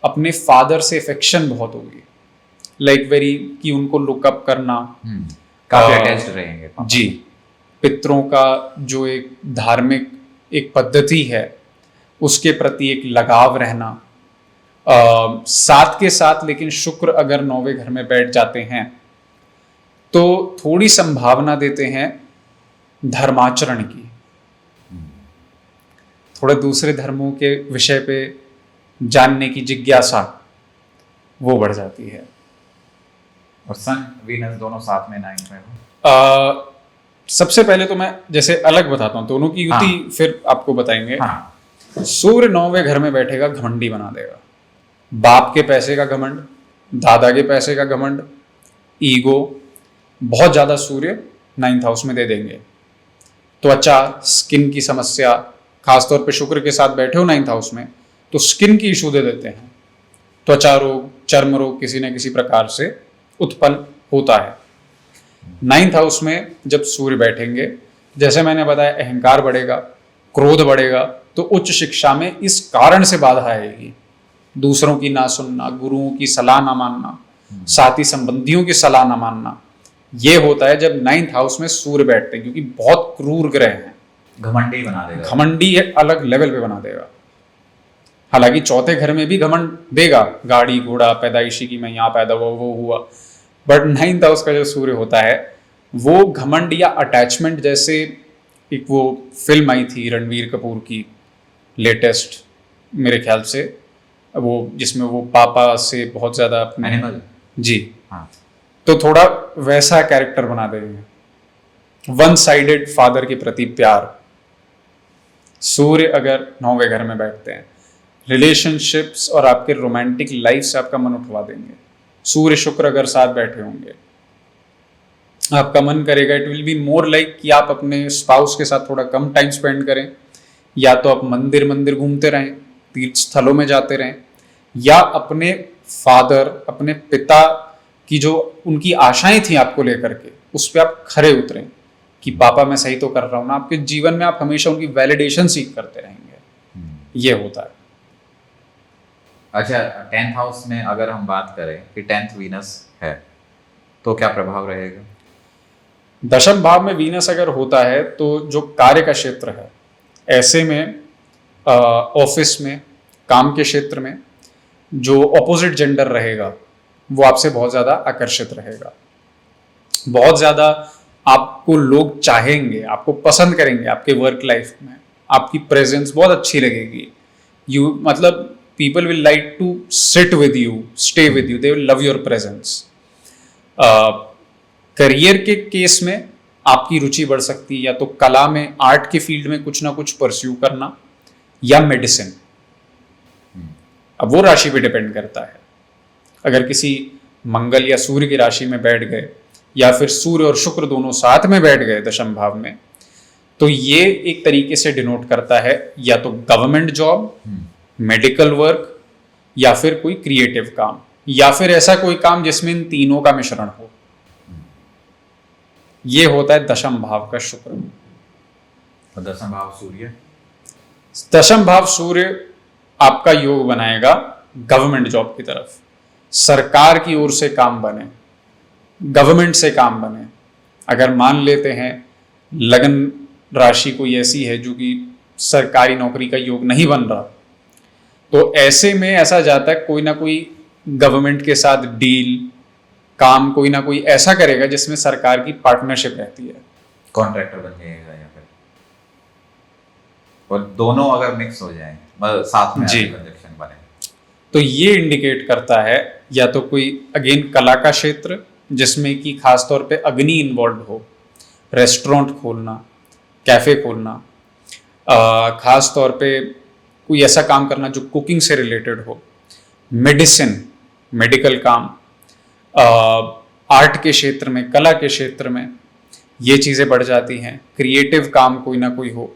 अपने फादर से अफेक्शन बहुत होगी, लाइक वेरी, कि उनको लुकअप करना, काफी अटैच्ड रहेंगे। जी, पितरों का जो एक धार्मिक एक पद्धति है उसके प्रति एक लगाव रहना, साथ के साथ लेकिन शुक्र अगर 9वें घर में बैठ जाते हैं तो थोड़ी संभावना देते हैं धर्माचरण की, थोड़े दूसरे धर्मों के विषय पे जानने की जिज्ञासा वो बढ़ जाती है। और सन वीनस दोनों साथ में 9th में हो? सबसे पहले तो मैं जैसे अलग बताता हूँ दोनों की युति, हाँ। फिर आपको बताएंगे। हाँ। सूर्य 9वें घर में बैठेगा, घमंडी बना देगा, बाप के पैसे का घमंड, दादा के पैसे का घमंड, ईगो बहुत ज्यादा सूर्य 9th हाउस में दे देंगे। त्वचा, स्किन की समस्या, खासतौर पे शुक्र के साथ बैठे हो 9th हाउस में तो स्किन की इशू दे देते हैं, त्वचा रोग, चर्म रोग किसी न किसी प्रकार से उत्पन्न होता है। 9th हाउस में जब सूर्य बैठेंगे, जैसे मैंने बताया, अहंकार बढ़ेगा, क्रोध बढ़ेगा, तो उच्च शिक्षा में इस कारण से बाधा आएगी, दूसरों की ना सुनना, गुरुओं की सलाह ना मानना, साथी संबंधियों की सलाह ना मानना, ये होता है जब 9th हाउस में सूर्य बैठते हैं, क्योंकि बहुत क्रूर ग्रह हैं। घमंडी बना देगा, घमंडी एक अलग लेवल पे बना देगा। हालांकि 4थे घर में भी घमंड देगा, गाड़ी घोड़ा पैदाइशी की मैं यहाँ पैदा हुआ, वो हुआ, बट 9th हाउस का जो सूर्य होता है वो घमंड या अटैचमेंट, जैसे एक वो फिल्म आई थी रणवीर कपूर की लेटेस्ट मेरे ख्याल से, वो जिसमें वो पापा से बहुत ज्यादा अपने एनिमल, जी, हाँ, तो थोड़ा वैसा कैरेक्टर बना देंगे, वन साइडेड फादर के प्रति प्यार। सूर्य अगर 9वें घर में बैठते हैं, रिलेशनशिप्स और आपके रोमांटिक लाइफ से आपका मन उठवा देंगे। सूर्य शुक्र अगर साथ बैठे होंगे, आपका मन करेगा, it will be more like कि आप अपने स्पाउस के साथ थोड़ा कम टाइम स्पेंड करें, या तो आप मंदिर मंदिर घूमते रहें, तीर्थ स्थलों में जाते रहें, या अपने फादर, अपने पिता की जो उनकी आशाएं थी आपको लेकर के, उस पर आप खरे उतरें कि पापा मैं सही तो कर रहा हूं ना। आपके जीवन में आप हमेशा उनकी वैलिडेशन सीख करते रहेंगे, ये होता है। अच्छा, 10th हाउस में अगर हम बात करें कि 10th वीनस है तो क्या प्रभाव रहेगा? दशम भाव में वीनस अगर होता है तो जो कार्य का क्षेत्र है, ऐसे में ऑफिस में, काम के क्षेत्र में जो ऑपोजिट जेंडर रहेगा वो आपसे बहुत ज़्यादा आकर्षित रहेगा, बहुत ज़्यादा आपको लोग चाहेंगे, आपको पसंद करेंगे, आपके वर्क लाइफ में आपकी प्रेजेंस बहुत अच्छी लगेगी। यू मतलब people will like to sit with you, stay with you, they will love your presence. Career के केस में आपकी रुचि बढ़ सकती है, या तो कला में, आर्ट के फील्ड में कुछ ना कुछ परस्यू करना, या मेडिसिन। अब वो राशि पे डिपेंड करता है। अगर किसी मंगल या सूर्य की राशि में बैठ गए, या फिर सूर्य और शुक्र दोनों साथ में बैठ गए दशम भाव में, तो ये एक तरीके से डिनोट करता है या तो गवर्नमेंट जॉब मेडिकल वर्क, या फिर कोई क्रिएटिव काम, या फिर ऐसा कोई काम जिसमें इन तीनों का मिश्रण हो। ये होता है दशम भाव का शुक्र। और दसम भाव सूर्य? दशम भाव सूर्य आपका योग बनाएगा गवर्नमेंट जॉब की तरफ, सरकार की ओर से काम बने, गवर्नमेंट से काम बने। अगर मान लेते हैं लगन राशि कोई ऐसी है जो कि सरकारी नौकरी का योग नहीं बन रहा, तो ऐसे में ऐसा जाता है कोई ना कोई गवर्नमेंट के साथ डील, काम कोई ना कोई ऐसा करेगा जिसमें सरकार की पार्टनरशिप रहती है। कॉन्ट्रैक्टर बन जाएगा या फिर, और दोनों अगर मिक्स हो जाए, मतलब साथ में कंजक्शन बने, तो ये इंडिकेट करता है या तो कोई अगेन कला का क्षेत्र जिसमें कि खास तौर पे अग्नि इन्वॉल्व हो, रेस्टोरेंट खोलना, कैफे खोलना, खास तौर पे कोई ऐसा काम करना जो कुकिंग से रिलेटेड हो, मेडिसिन, मेडिकल काम, आर्ट के क्षेत्र में, कला के क्षेत्र में ये चीज़ें बढ़ जाती हैं। क्रिएटिव काम कोई ना कोई हो,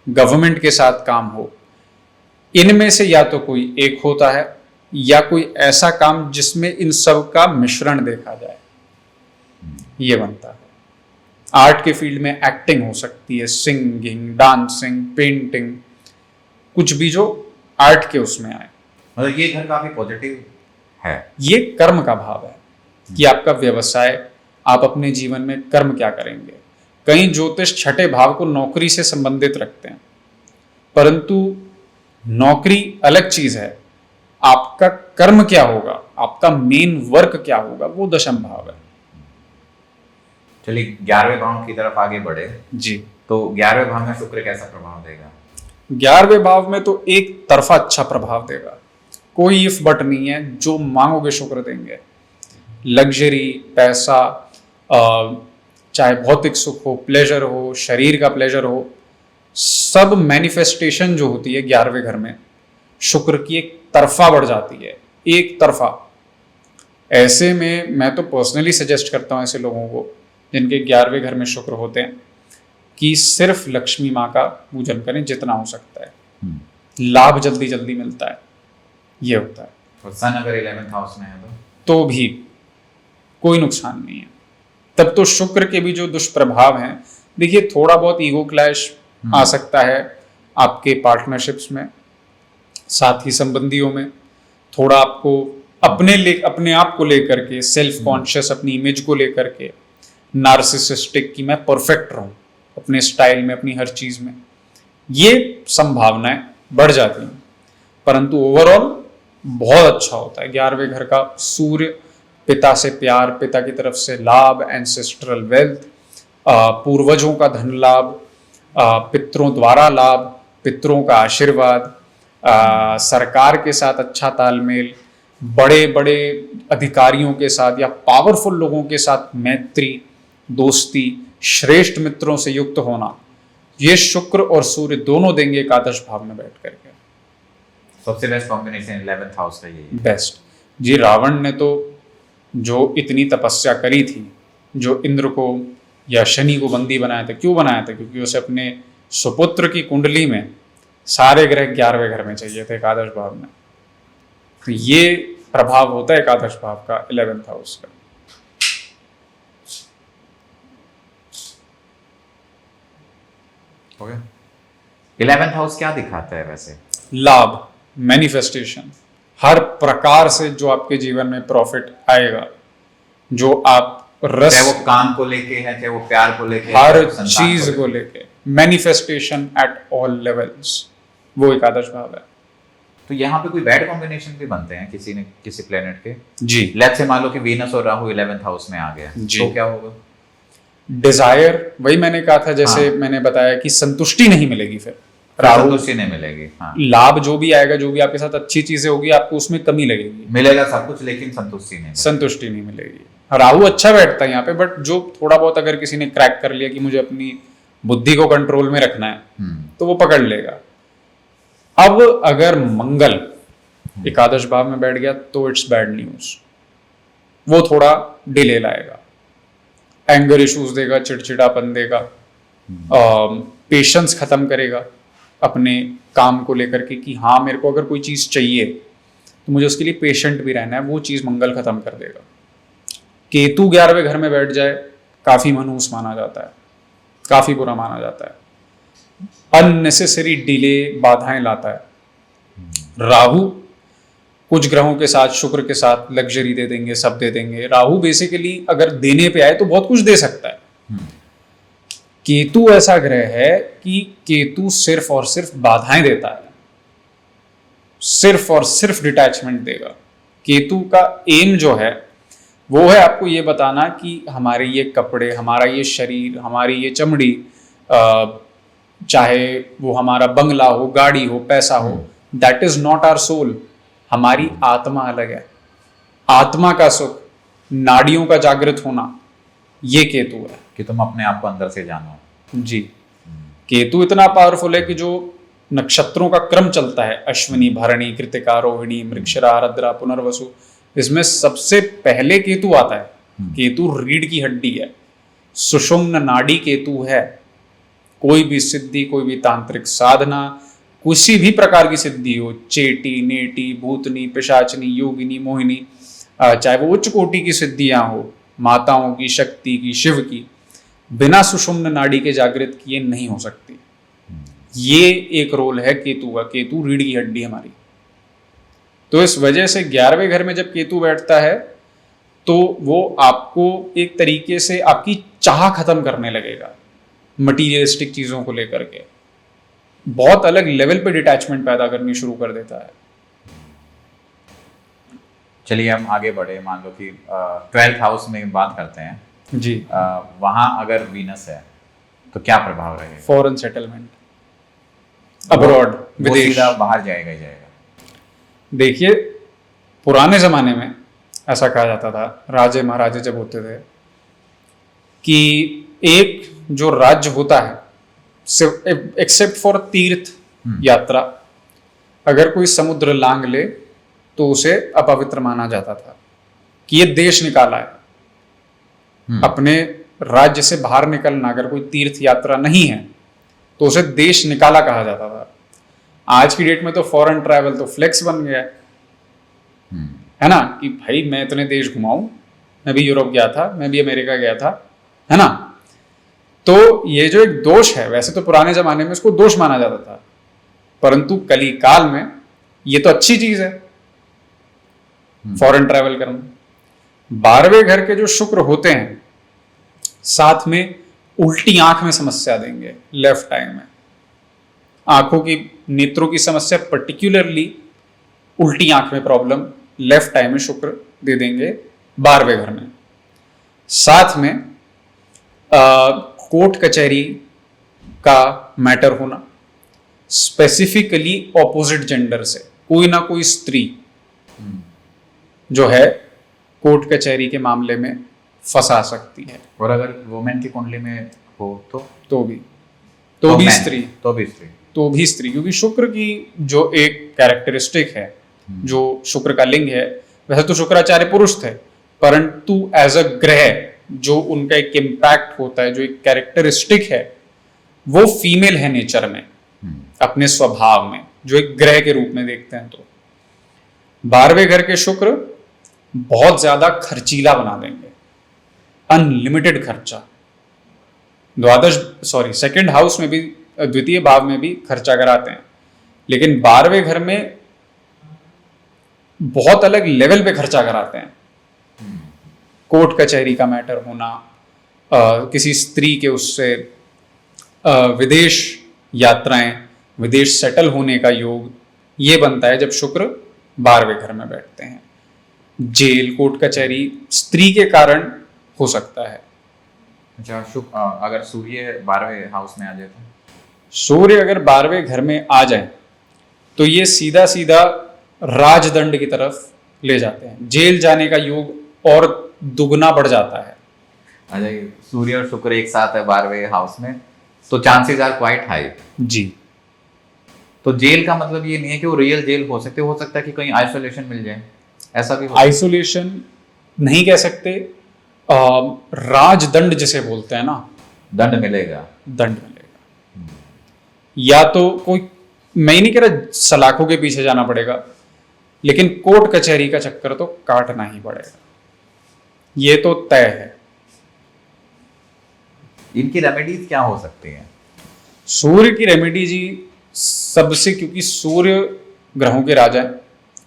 गवर्नमेंट के साथ काम हो, इनमें से या तो कोई एक होता है या कोई ऐसा काम जिसमें इन सब का मिश्रण देखा जाए, ये बनता है। आर्ट के फील्ड में एक्टिंग हो सकती है, सिंगिंग, डांसिंग, पेंटिंग, कुछ भी जो आर्ट के उसमें आए। मतलब ये घर काफी पॉजिटिव है। ये कर्म का भाव है कि आपका व्यवसाय, आप अपने जीवन में कर्म क्या करेंगे। कई ज्योतिष छठे भाव को नौकरी से संबंधित रखते हैं, परंतु नौकरी अलग चीज है, आपका कर्म क्या होगा, आपका मेन वर्क क्या होगा, वो दशम भाव है। चलिए 11वें भाव की तरफ आगे बढ़े जी। तो 11वें भाव में शुक्र कैसा प्रभाव देगा? 11वें भाव में तो एक तरफा अच्छा प्रभाव देगा, कोई इफ बट नहीं है। जो मांगोगे शुक्र देंगे। लग्जरी, पैसा, चाहे भौतिक सुख हो, प्लेजर हो, शरीर का प्लेजर हो, सब मैनिफेस्टेशन जो होती है 11वें घर में शुक्र की एक तरफा बढ़ जाती है, एक तरफा। ऐसे में मैं तो पर्सनली सजेस्ट करता हूं ऐसे लोगों को जिनके 11वें घर में शुक्र होते हैं कि सिर्फ लक्ष्मी माँ का पूजन करें जितना हो सकता है। लाभ जल्दी जल्दी मिलता है, ये होता है। और सन अगर 11th हाउस में है तो भी कोई नुकसान नहीं है। तब तो शुक्र के भी जो दुष्प्रभाव हैं, देखिए थोड़ा बहुत ईगो क्लैश आ सकता है आपके पार्टनरशिप्स में, साथी संबंधियों में। थोड़ा आपको अपने आप को लेकर के सेल्फ कॉन्शियस, अपनी इमेज को लेकर के नार्सिसिस्टिक कि मैं परफेक्ट रहूं अपने स्टाइल में, अपनी हर चीज में, ये संभावनाएं बढ़ जाती हैं। परंतु ओवरऑल बहुत अच्छा होता है। 11वें घर का सूर्य, पिता से प्यार, पिता की तरफ से लाभ, एंसेस्ट्रल वेल्थ, पूर्वजों का धन लाभ, पितरों द्वारा लाभ, पितरों का आशीर्वाद, सरकार के साथ अच्छा तालमेल, बड़े बड़े अधिकारियों के साथ या पावरफुल लोगों के साथ मैत्री, दोस्ती, श्रेष्ठ मित्रों से युक्त होना, ये शुक्र और सूर्य दोनों देंगे एकादश भाव में बैठ करके। सबसे बेस्ट कॉम्बिनेशन 11th हाउस का यही है। बेस्ट जी। रावण ने तो जो इतनी तपस्या करी थी, जो इंद्र को या शनि को बंदी बनाया था, क्यों बनाया था? क्योंकि उसे अपने सुपुत्र की कुंडली में सारे ग्रह 11वें घर में चाहिए थे, एकादश भाव में। तो ये प्रभाव होता है एकादश भाव का 11th हाउस का। ओके। 11th हाउस क्या दिखाता है वैसे? लाभ, मैनिफेस्टेशन, हर प्रकार से जो आपके जीवन में प्रॉफिट आएगा, जो आप रस, चाहे वो काम को लेके है, चाहे वो प्यार को लेके, हर चीज को लेके, मैनिफेस्टेशन एट ऑल लेवल्स, वो एकादश भाव है। तो यहाँ पे कोई बैड कॉम्बिनेशन भी बनते हैं किसी प्लेनेट के? जी। लेट्स से मान लो कि वीनस और राहु 11th हाउस में आ गया, तो क्या होगा? डिजायर, वही मैंने कहा था, जैसे मैंने बताया कि संतुष्टि नहीं मिलेगी। फिर राहु, संतुष्टि नहीं मिलेगी। हाँ। लाभ जो भी आएगा, जो भी आपके साथ अच्छी चीजें होगी, आपको उसमें कमी लगेगी। मिलेगा सब कुछ, लेकिन संतुष्टि नहीं मिलेगी। राहु अच्छा बैठता है यहाँ पे, बट जो थोड़ा बहुत अगर किसी ने क्रैक कर लिया कि मुझे अपनी बुद्धि को कंट्रोल में रखना है, तो वो पकड़ लेगा। अब अगर मंगल एकादश भाव में बैठ गया तो इट्स बैड न्यूज। वो थोड़ा डिले लाएगा, एंगर इश्यूज देगा, चिड़चिड़ापन देगा, पेशेंस खत्म करेगा, अपने काम को लेकर के कि हाँ मेरे को अगर कोई चीज़ चाहिए तो मुझे उसके लिए पेशेंट भी रहना है, वो चीज़ मंगल खत्म कर देगा। केतु 11वें घर में बैठ जाए काफ़ी मनहूस माना जाता है, काफ़ी बुरा माना जाता है, अननेसेसरी डिले, बाधाएं लाता है। राहु कुछ ग्रहों के साथ, शुक्र के साथ लग्जरी दे देंगे, सब दे देंगे। राहु बेसिकली अगर देने पे आए तो बहुत कुछ दे सकता है। केतु ऐसा ग्रह है कि केतु सिर्फ और सिर्फ बाधाएं देता है, सिर्फ और सिर्फ डिटैचमेंट देगा। केतु का एम जो है वो है आपको ये बताना कि हमारे ये कपड़े, हमारा ये शरीर, हमारी ये चमड़ी, चाहे वो हमारा बंगला हो, गाड़ी हो, पैसा हो, that is not our soul. हमारी आत्मा अलग है। आत्मा का सुख, नाड़ियों का जागृत होना, ये केतु है कि तुम अपने आप को अंदर से जानो। जी। केतु इतना पावरफुल है कि जो नक्षत्रों का क्रम चलता है, अश्विनी, भरणी, कृतिका, रोहिणी, मृगशिरा, आर्द्रा, पुनर्वसु, इसमें सबसे पहले केतु आता है। केतु रीढ़ की हड्डी है, सुषुम्न नाड़ी केतु है। कोई भी सिद्धि, कोई भी तांत्रिक साधना, किसी भी प्रकार की सिद्धि हो, चेटी, नेटी, भूतनी, पिशाचनी, योगिनी, मोहिनी, चाहे वो उच्च कोटि की सिद्धियां हो, माताओं की, शक्ति की, शिव की, बिना सुषुम्न नाड़ी के जागृत किए नहीं हो सकती। ये एक रोल है केतु का। केतु रीढ़ की हड्डी हमारी। तो इस वजह से 11वें घर में जब केतु बैठता है तो वो आपको एक तरीके से आपकी चाह खत्म करने लगेगा मटीरियलिस्टिक चीजों को लेकर के, बहुत अलग लेवल पे डिटैचमेंट पैदा करनी शुरू कर देता है। चलिए हम आगे बढ़े। मान लो कि 12th हाउस में बात करते हैं जी। वहां अगर वीनस है तो क्या प्रभाव रहेगा? फॉरेन सेटलमेंट, अब्रॉड, विदेश, सीधा बाहर जाएगा ही जाएगा। देखिए पुराने जमाने में ऐसा कहा जाता था, राजे महाराजे जब होते थे, कि एक जो राज्य होता है, एक्सेप्ट फॉर तीर्थ यात्रा, अगर कोई समुद्र लांग ले तो उसे अपवित्र माना जाता था कि ये देश निकाला है। अपने राज्य से बाहर निकलना, अगर कोई तीर्थ यात्रा नहीं है तो उसे देश निकाला कहा जाता था। आज की डेट में तो फॉरेन ट्रैवल तो फ्लेक्स बन गया है ना, कि भाई मैं इतने देश घुमाऊं, मैं भी यूरोप गया था, मैं भी अमेरिका गया था, है ना। तो ये जो एक दोष है, वैसे तो पुराने जमाने में इसको दोष माना जाता था, परंतु कली काल में ये तो अच्छी चीज है फॉरेन ट्रैवल करना। 12वें घर के जो शुक्र होते हैं साथ में उल्टी आंख में समस्या देंगे, लेफ्ट आई में आंखों की, नेत्रों की समस्या, पर्टिकुलरली उल्टी आंख में प्रॉब्लम लेफ्ट आई में शुक्र दे देंगे 12वें घर में। साथ में कोर्ट कचहरी का मैटर होना, स्पेसिफिकली ऑपोजिट जेंडर से कोई ना कोई स्त्री जो है कोर्ट कचहरी के मामले में फंसा सकती है। और अगर वुमेन की कुंडली में हो तो भी स्त्री, तो भी स्त्री, क्योंकि शुक्र की जो एक कैरेक्टरिस्टिक है, जो शुक्र का लिंग है, वैसे तो शुक्राचार्य पुरुष थे, परंतु एज अ ग्रह जो उनका एक इम्पैक्ट होता है, जो एक कैरेक्टरिस्टिक है, वो फीमेल है नेचर में, अपने स्वभाव में, जो एक ग्रह के रूप में देखते हैं। तो 12वें घर के शुक्र बहुत ज्यादा खर्चीला बना देंगे, अनलिमिटेड खर्चा। सेकंड हाउस में भी, द्वितीय भाव में भी खर्चा कराते हैं, लेकिन 12वें घर में बहुत अलग लेवल पे खर्चा कराते हैं। कोर्ट कचहरी का मैटर होना, किसी स्त्री के उससे विदेश यात्राएं, विदेश सेटल होने का योग ये बनता है जब शुक्र 12वें घर में बैठते हैं। जेल, कोर्ट कचहरी स्त्री के कारण हो सकता है। अच्छा, अगर सूर्य 12वें हाउस में आ जाए तो? सूर्य अगर 12वें घर में आ जाए तो ये सीधा सीधा राजदंड की तरफ ले जाते हैं, जेल जाने का योग और दुगना बढ़ जाता है। अच्छा, सूर्य और शुक्र एक साथ है 12वें हाउस में, तो चांसेस आर क्वाइट हाई जी। तो जेल का मतलब ये नहीं है कि वो रियल जेल हो सकता है कि कहीं आइसोलेशन मिल जाए, ऐसा भी आइसोलेशन नहीं कह सकते, राजदंड जिसे बोलते हैं ना, दंड मिलेगा। या तो कोई, मैं ही नहीं कह रहा सलाखों के पीछे जाना पड़ेगा, लेकिन कोर्ट कचहरी का चक्कर तो काटना ही पड़ेगा, ये तो तय है। इनकी रेमेडीज क्या हो सकती हैं? सूर्य की रेमेडी जी सबसे, क्योंकि सूर्य ग्रहों के राजा है,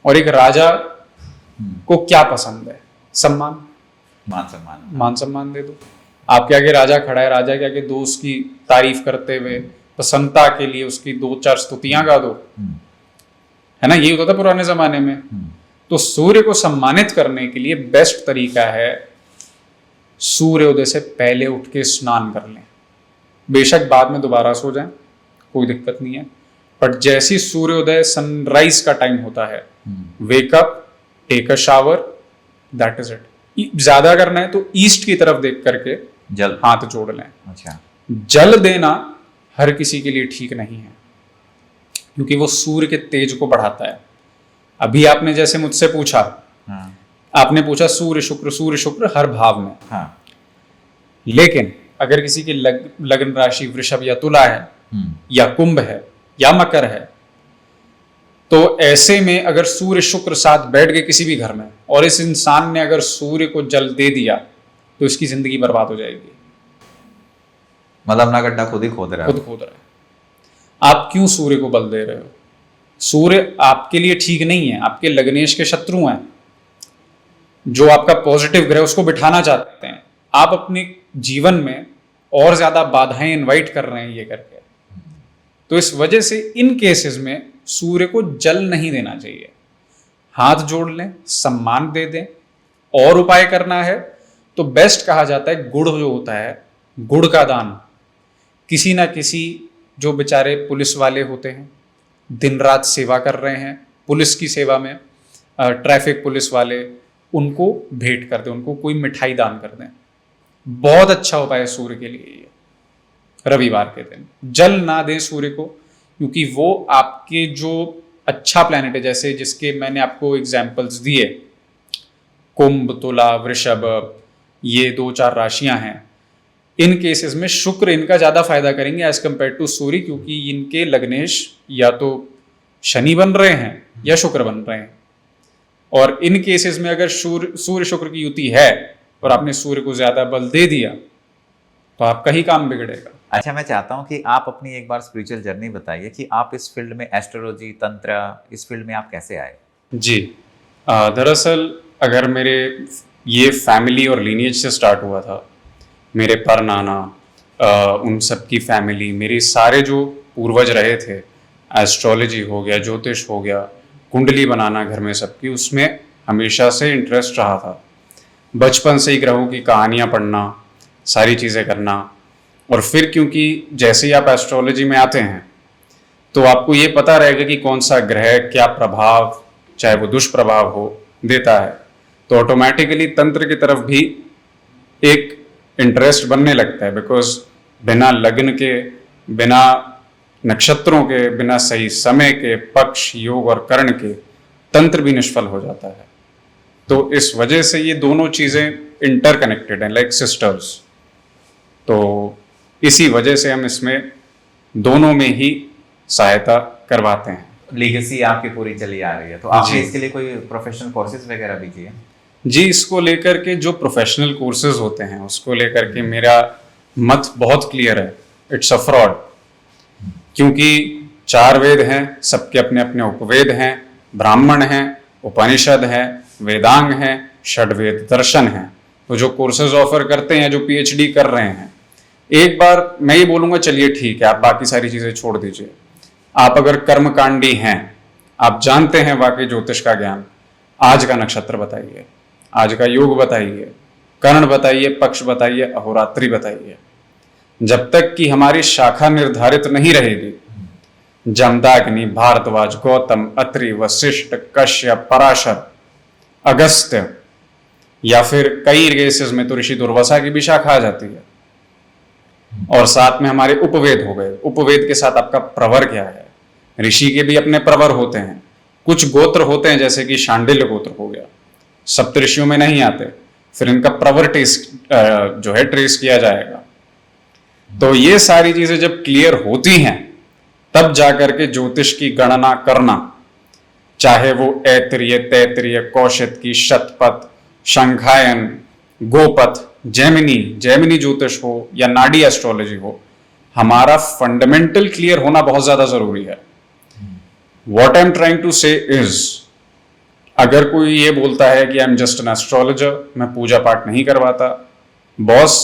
और एक राजा को क्या पसंद है? सम्मान, मान सम्मान। मान सम्मान दे दो। आपके आगे राजा खड़ा है, राजा के आगे दो उसकी तारीफ करते हुए, प्रसन्नता के लिए उसकी 2-4 स्तुतियां गा दो, है ना, ये होता था पुराने जमाने में। तो सूर्य को सम्मानित करने के लिए बेस्ट तरीका है सूर्योदय से पहले उठ के स्नान कर लें। बेशक बाद में दोबारा सो जाएं, कोई दिक्कत नहीं है, बट जैसी सूर्योदय, सनराइज का टाइम होता है, wake up, take a shower, that is it. ज्यादा करना है तो ईस्ट की तरफ देख करके जल हाथ जोड़ लें। अच्छा। जल देना हर किसी के लिए ठीक नहीं है, क्योंकि वो सूर्य के तेज को बढ़ाता है। अभी आपने जैसे मुझसे पूछा, हाँ। आपने पूछा सूर्य शुक्र हर भाव में, हाँ। लेकिन अगर किसी की लग्न राशि वृषभ या तुला है, या कुंभ है, या मकर है, तो ऐसे में अगर सूर्य शुक्र साथ बैठ गए किसी भी घर में, और इस इंसान ने अगर सूर्य को जल दे दिया, तो इसकी जिंदगी बर्बाद हो जाएगी। मतलब अपना गड्ढा खुद ही खोद रहा है। खुद खोद रहा है। आप क्यों सूर्य को बल दे रहे हो? सूर्य आपके लिए ठीक नहीं है, आपके लग्नेश के शत्रु हैं, जो आपका पॉजिटिव ग्रह उसको बिठाना चाहते हैं। आप अपने जीवन में और ज्यादा बाधाएं इनवाइट कर रहे हैं ये करके। तो इस वजह से इन केसेस में सूर्य को जल नहीं देना चाहिए। हाथ जोड़ लें, सम्मान दे दें। और उपाय करना है तो बेस्ट कहा जाता है गुड़ जो होता है, गुड़ का दान। किसी ना किसी जो बेचारे पुलिस वाले होते हैं, दिन रात सेवा कर रहे हैं पुलिस की सेवा में, ट्रैफिक पुलिस वाले, उनको भेंट कर दें, उनको कोई मिठाई दान कर दें। बहुत अच्छा उपाय है सूर्य के लिए ये। रविवार के दिन जल ना दें सूर्य को, क्योंकि वो आपके जो अच्छा प्लैनेट है, जैसे जिसके मैंने आपको एग्जाम्पल्स दिए, कुंभ, तुला, वृषभ, ये 2-4 राशियां हैं, इन केसेस में शुक्र इनका ज्यादा फायदा करेंगे एज कंपेयर टू सूर्य, क्योंकि इनके लग्नेश या तो शनि बन रहे हैं या शुक्र बन रहे हैं। और इन केसेस में अगर सूर्य शुक्र की युति है और आपने सूर्य को ज्यादा बल दे दिया, तो आपका ही काम बिगड़ेगा। अच्छा, मैं चाहता हूँ कि आप अपनी एक बार स्पिरिचुअल जर्नी बताइए कि आप इस फील्ड में, एस्ट्रोलॉजी, तंत्र, इस फील्ड में आप कैसे आए? जी, दरअसल अगर मेरे ये फैमिली और लीनिएज से स्टार्ट हुआ था, मेरे पर नाना, उन सब की फैमिली, मेरे सारे जो पूर्वज रहे थे, एस्ट्रोलॉजी हो गया, ज्योतिष हो गया, कुंडली बनाना घर में सबकी, उसमें हमेशा से इंटरेस्ट रहा था। बचपन से ही ग्रहों की कहानियाँ पढ़ना, सारी चीज़ें करना। और फिर क्योंकि जैसे ही आप एस्ट्रोलॉजी में आते हैं तो आपको ये पता रहेगा कि कौन सा ग्रह क्या प्रभाव, चाहे वो दुष्प्रभाव हो, देता है, तो ऑटोमेटिकली तंत्र की तरफ भी एक इंटरेस्ट बनने लगता है। बिकॉज बिना लग्न के, बिना नक्षत्रों के, बिना सही समय के, पक्ष, योग और कर्ण के, तंत्र भी निष्फल हो जाता है। तो इस वजह से ये दोनों चीज़ें इंटरकनेक्टेड हैं, लाइक सिस्टर्स। तो इसी वजह से हम इसमें दोनों में ही सहायता करवाते हैं। लीगेसी आपकी पूरी चली आ रही है, तो आपने इसके लिए कोई प्रोफेशनल कोर्सेज वगैरह भी किए? जी, इसको लेकर के जो प्रोफेशनल कोर्सेज होते हैं उसको लेकर के मेरा मत बहुत क्लियर है, इट्स अ फ्रॉड। क्योंकि 4 वेद हैं, सबके अपने अपने उपवेद हैं, ब्राह्मण हैं, उपनिषद हैं, वेदांग हैं, षड्वेद दर्शन हैं। तो जो कोर्सेज ऑफर करते हैं, जो पीएचडी कर रहे हैं, एक बार मैं ये बोलूँगा चलिए ठीक है, आप बाकी सारी चीज़ें छोड़ दीजिए। आप अगर कर्मकांडी हैं, आप जानते हैं वाकई ज्योतिष का ज्ञान, आज का नक्षत्र बताइए, आज का योग बताइए, कर्ण बताइए, पक्ष बताइए, अहोरात्रि बताइए। जब तक कि हमारी शाखा निर्धारित नहीं रहेगी, जमदाग्नि, भारद्वाज, गौतम, अत्रि, वशिष्ठ, कश्यप, पराशर, अगस्त्य, या फिर कई केसेस में तो ऋषि दुर्वासा की भी शाखा आ जाती है। और साथ में हमारे उपवेद हो गए। उपवेद के साथ आपका प्रवर क्या है? ऋषि के भी अपने प्रवर होते हैं। कुछ गोत्र होते हैं जैसे कि शांडिल्य गोत्र हो गया, सप्तऋषियों में नहीं आते, फिर इनका प्रवर ट्रेस किया जाएगा। तो ये सारी चीजें जब क्लियर होती हैं तब जाकर के ज्योतिष की गणना करना, चाहे वो ऐतरीय, तैतरीय, कौशिकी, शतपथ, शंखायन, गोपथ, जेमिनी ज्योतिष हो या नाडी एस्ट्रोलॉजी हो, हमारा फंडामेंटल क्लियर होना बहुत ज्यादा जरूरी है। What I am trying to say is, अगर कोई ये बोलता है कि I am just an astrologer, मैं पूजा पाठ नहीं करवाता, बॉस,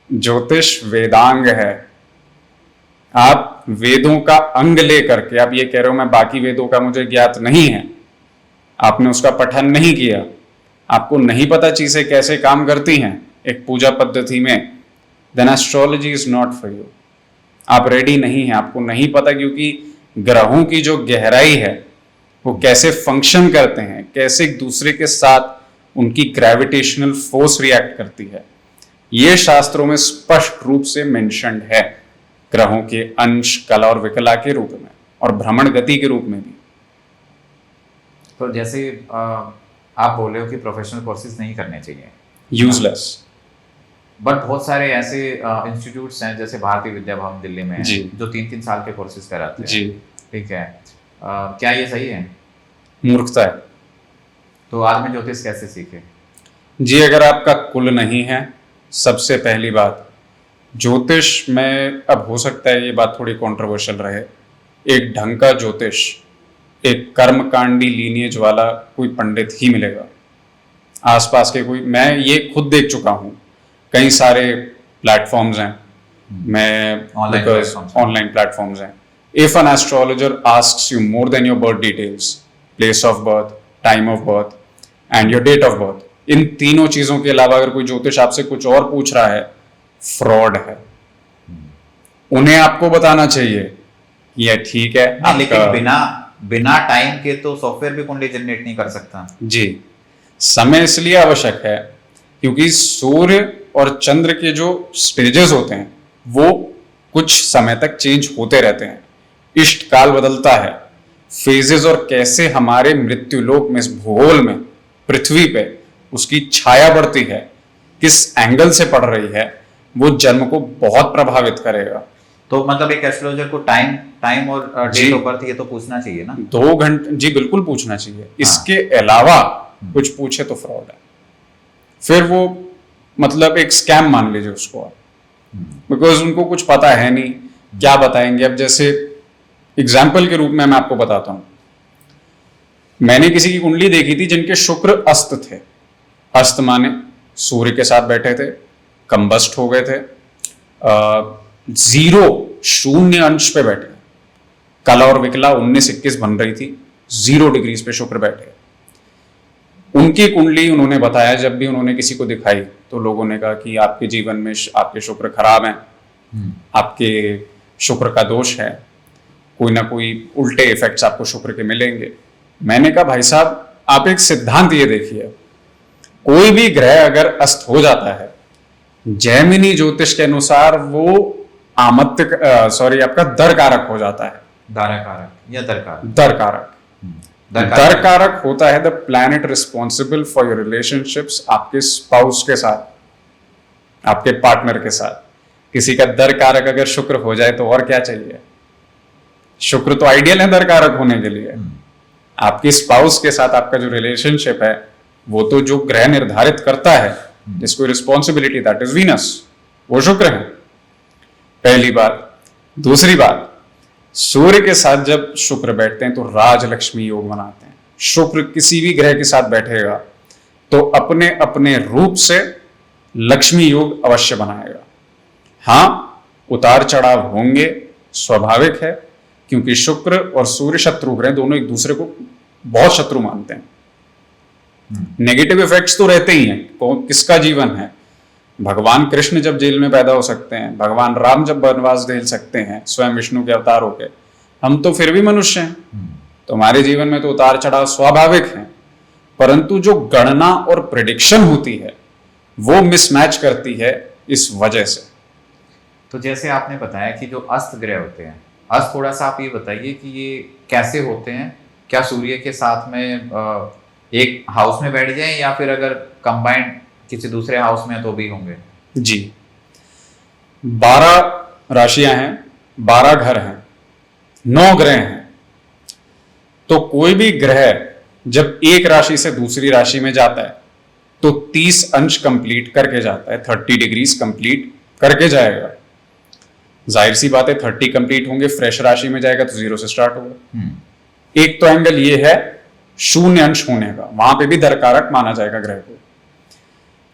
ज्योतिष वेदांग है। आप वेदों का अंग लेकर के आप ये कह रहे हो मैं बाकी वेदों का मुझे ज्ञात नहीं है, आपने उसका पठन नहीं किया, आपको नहीं पता चीजें कैसे काम करती हैं एक पूजा पद्धति में, then astrology is not for you. आप रेडी नहीं हैं, आपको नहीं पता, क्योंकि ग्रहों की जो गहराई है वो कैसे फंक्शन करते हैं, कैसे एक दूसरे के साथ उनकी ग्रेविटेशनल फोर्स रिएक्ट करती है, ये शास्त्रों में स्पष्ट रूप से मेंशन्ड है, ग्रहों के अंश, कला और विकला के रूप में और भ्रमण गति के रूप में भी। तो जैसे आप बोले हो कि प्रोफेशनल कोर्सेज नहीं करने चाहिए, यूजलेस, बट बहुत सारे ऐसे इंस्टीट्यूट्स हैं जैसे भारतीय विद्या भवन दिल्ली में है, जो 3-3 साल के कोर्सेज कराते हैं जी, ठीक है, क्या ये सही है? मूर्खता है। तो आज में ज्योतिष कैसे सीखे? जी, अगर आपका कुल नहीं है, सबसे पहली बात, ज्योतिष में, अब हो सकता है ये बात थोड़ी कंट्रोवर्शियल रहे, एक ढंग का ज्योतिष एक कर्मकांडी लीनिएज वाला कोई पंडित ही मिलेगा। आसपास के कोई, मैं ये खुद देख चुका हूँ, कई सारे प्लेटफॉर्म्स हैं, मैं ऑनलाइन प्लेटफॉर्म्स हैं। If an astrologer asks you more than your birth details, place of birth, time of birth and your date of birth, इन तीनों चीजों के अलावा अगर कोई ज्योतिष आपसे कुछ और पूछ रहा है, फ्रॉड है। उन्हें आपको बताना चाहिए ये ठीक है, लेकिन बिना टाइम के तो सॉफ्टवेयर भी कुंडली जनरेट नहीं कर सकता। जी, समय इसलिए आवश्यक है क्योंकि सूर्य और चंद्र के जो स्टेजेस होते हैं वो कुछ समय तक चेंज होते रहते हैं, इष्ट काल बदलता है, फेजेस, और कैसे हमारे मृत्युलोक में, इस भूगोल में, पृथ्वी पे उसकी छाया बढ़ती है, किस एंगल से पड़ रही है, वो जन्म को बहुत प्रभावित करेगा। तो मतलब एक एस्ट्रोलॉजर को टाइम और डेट ऑफ बर्थ ये तो पूछना चाहिए ना? 2 घंटे, जी बिल्कुल पूछना चाहिए। इसके अलावा कुछ पूछे तो फ्रॉड है, फिर वो मतलब एक स्कैम मान लीजिए उसको आप, बिकॉज उनको कुछ पता है नहीं, क्या बताएंगे। अब जैसे एग्जाम्पल के रूप में मैं आपको बताता हूं, मैंने किसी की कुंडली देखी थी जिनके शुक्र अस्त थे। अस्त माने सूर्य के साथ बैठे थे, कंबस्ट हो गए थे, 0 शून्य अंश पे बैठे, कला और विकला 19-21 बन रही थी, 0 डिग्रीज पे शुक्र बैठे। उनकी कुंडली उन्होंने बताया, जब भी उन्होंने किसी को दिखाई तो लोगों ने कहा कि आपके जीवन में आपके शुक्र खराब हैं, आपके शुक्र का दोष है, कोई ना कोई उल्टे इफेक्ट्स आपको शुक्र के मिलेंगे। मैंने कहा भाई साहब, आप एक सिद्धांत ये देखिए, कोई भी ग्रह अगर अस्त हो जाता है, जैमिनी ज्योतिष के अनुसार वो आपका दर कारक हो जाता है। दाराकारक या दरकारक? दर कारक होता है the planet responsible for your relationships, आपके स्पाउस के साथ, आपके पार्टनर के साथ। किसी का दर कारक अगर शुक्र हो जाए तो और क्या चाहिए? शुक्र तो आइडियल है दर कारक होने के लिए। आपकी स्पाउस के साथ आपका जो रिलेशनशिप है वो तो जो ग्रह निर्धारित करता है, जिसको रिस्पॉन्सिबिलिटी, दैट इज वीनस, वो शुक्र है, पहली बात। दूसरी बात, सूर्य के साथ जब शुक्र बैठते हैं तो राजलक्ष्मी योग बनाते हैं। शुक्र किसी भी ग्रह के साथ बैठेगा तो अपने अपने रूप से लक्ष्मी योग अवश्य बनाएगा। हाँ, उतार चढ़ाव होंगे, स्वाभाविक है, क्योंकि शुक्र और सूर्य शत्रु ग्रह दोनों एक दूसरे को बहुत शत्रु मानते हैं। नेगेटिव इफेक्ट्स तो रहते ही हैं, किसका जीवन है। भगवान कृष्ण जब जेल में पैदा हो सकते हैं, भगवान राम जब वनवास झेल सकते हैं स्वयं विष्णु के अवतार होके, हम तो फिर भी मनुष्य हैं, तो हमारे जीवन में तो उतार चढ़ाव स्वाभाविक है। परंतु जो गणना और प्रेडिक्शन होती है वो मिसमैच करती है इस वजह से। तो जैसे आपने बताया कि जो अस्त ग्रह होते हैं, अस्त, थोड़ा सा आप ये बताइए कि ये कैसे होते हैं? क्या सूर्य के साथ में एक हाउस में बैठ जाएं या फिर अगर कंबाइंड किसी दूसरे हाउस में तो भी होंगे? जी, 12 राशियां हैं, 12 घर हैं, 9 ग्रह हैं, तो कोई भी ग्रह जब एक राशि से दूसरी राशि में जाता है तो 30 अंश कंप्लीट करके जाता है, 30 डिग्रीज कंप्लीट करके जाएगा। जाहिर सी बात है 30 कंप्लीट होंगे, फ्रेश राशि में जाएगा तो 0 से स्टार्ट होगा। एक तो एंगल ये है शून्य अंश होने का, वहां पे भी दरकारक माना जाएगा ग्रह को।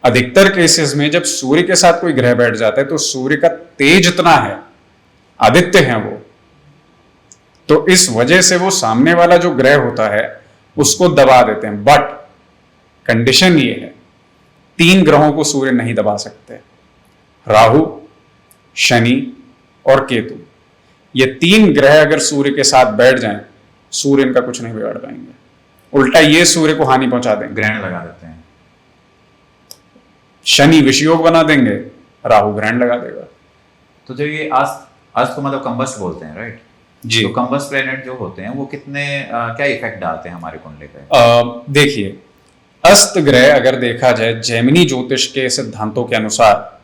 अधिकतर केसेस में जब सूर्य के साथ कोई ग्रह बैठ जाता है तो सूर्य का तेज इतना है, आदित्य है वो, तो इस वजह से वो सामने वाला जो ग्रह होता है उसको दबा देते हैं। बट कंडीशन ये है 3 ग्रहों को सूर्य नहीं दबा सकते, राहु, शनि और केतु। ये 3 ग्रह अगर सूर्य के साथ बैठ जाएं, सूर्य इनका कुछ नहीं बिगाड़ पाएंगे, उल्टा ये सूर्य को हानि पहुंचा देंगे। ग्रहण लगा देते हैं। शनि विषयोग बना देंगे, राहु ग्रहण लगा देगा। तो जो ये अस्त को मतलब कंबस्ट बोलते हैं, राइट जी। तो कंबस्ट प्लेनेट जो होते हैं वो कितने क्या इफेक्ट डालते हैं हमारे कुंडली पे? देखिए, अस्त ग्रह अगर देखा जाए जैमिनी ज्योतिष के सिद्धांतों के अनुसार,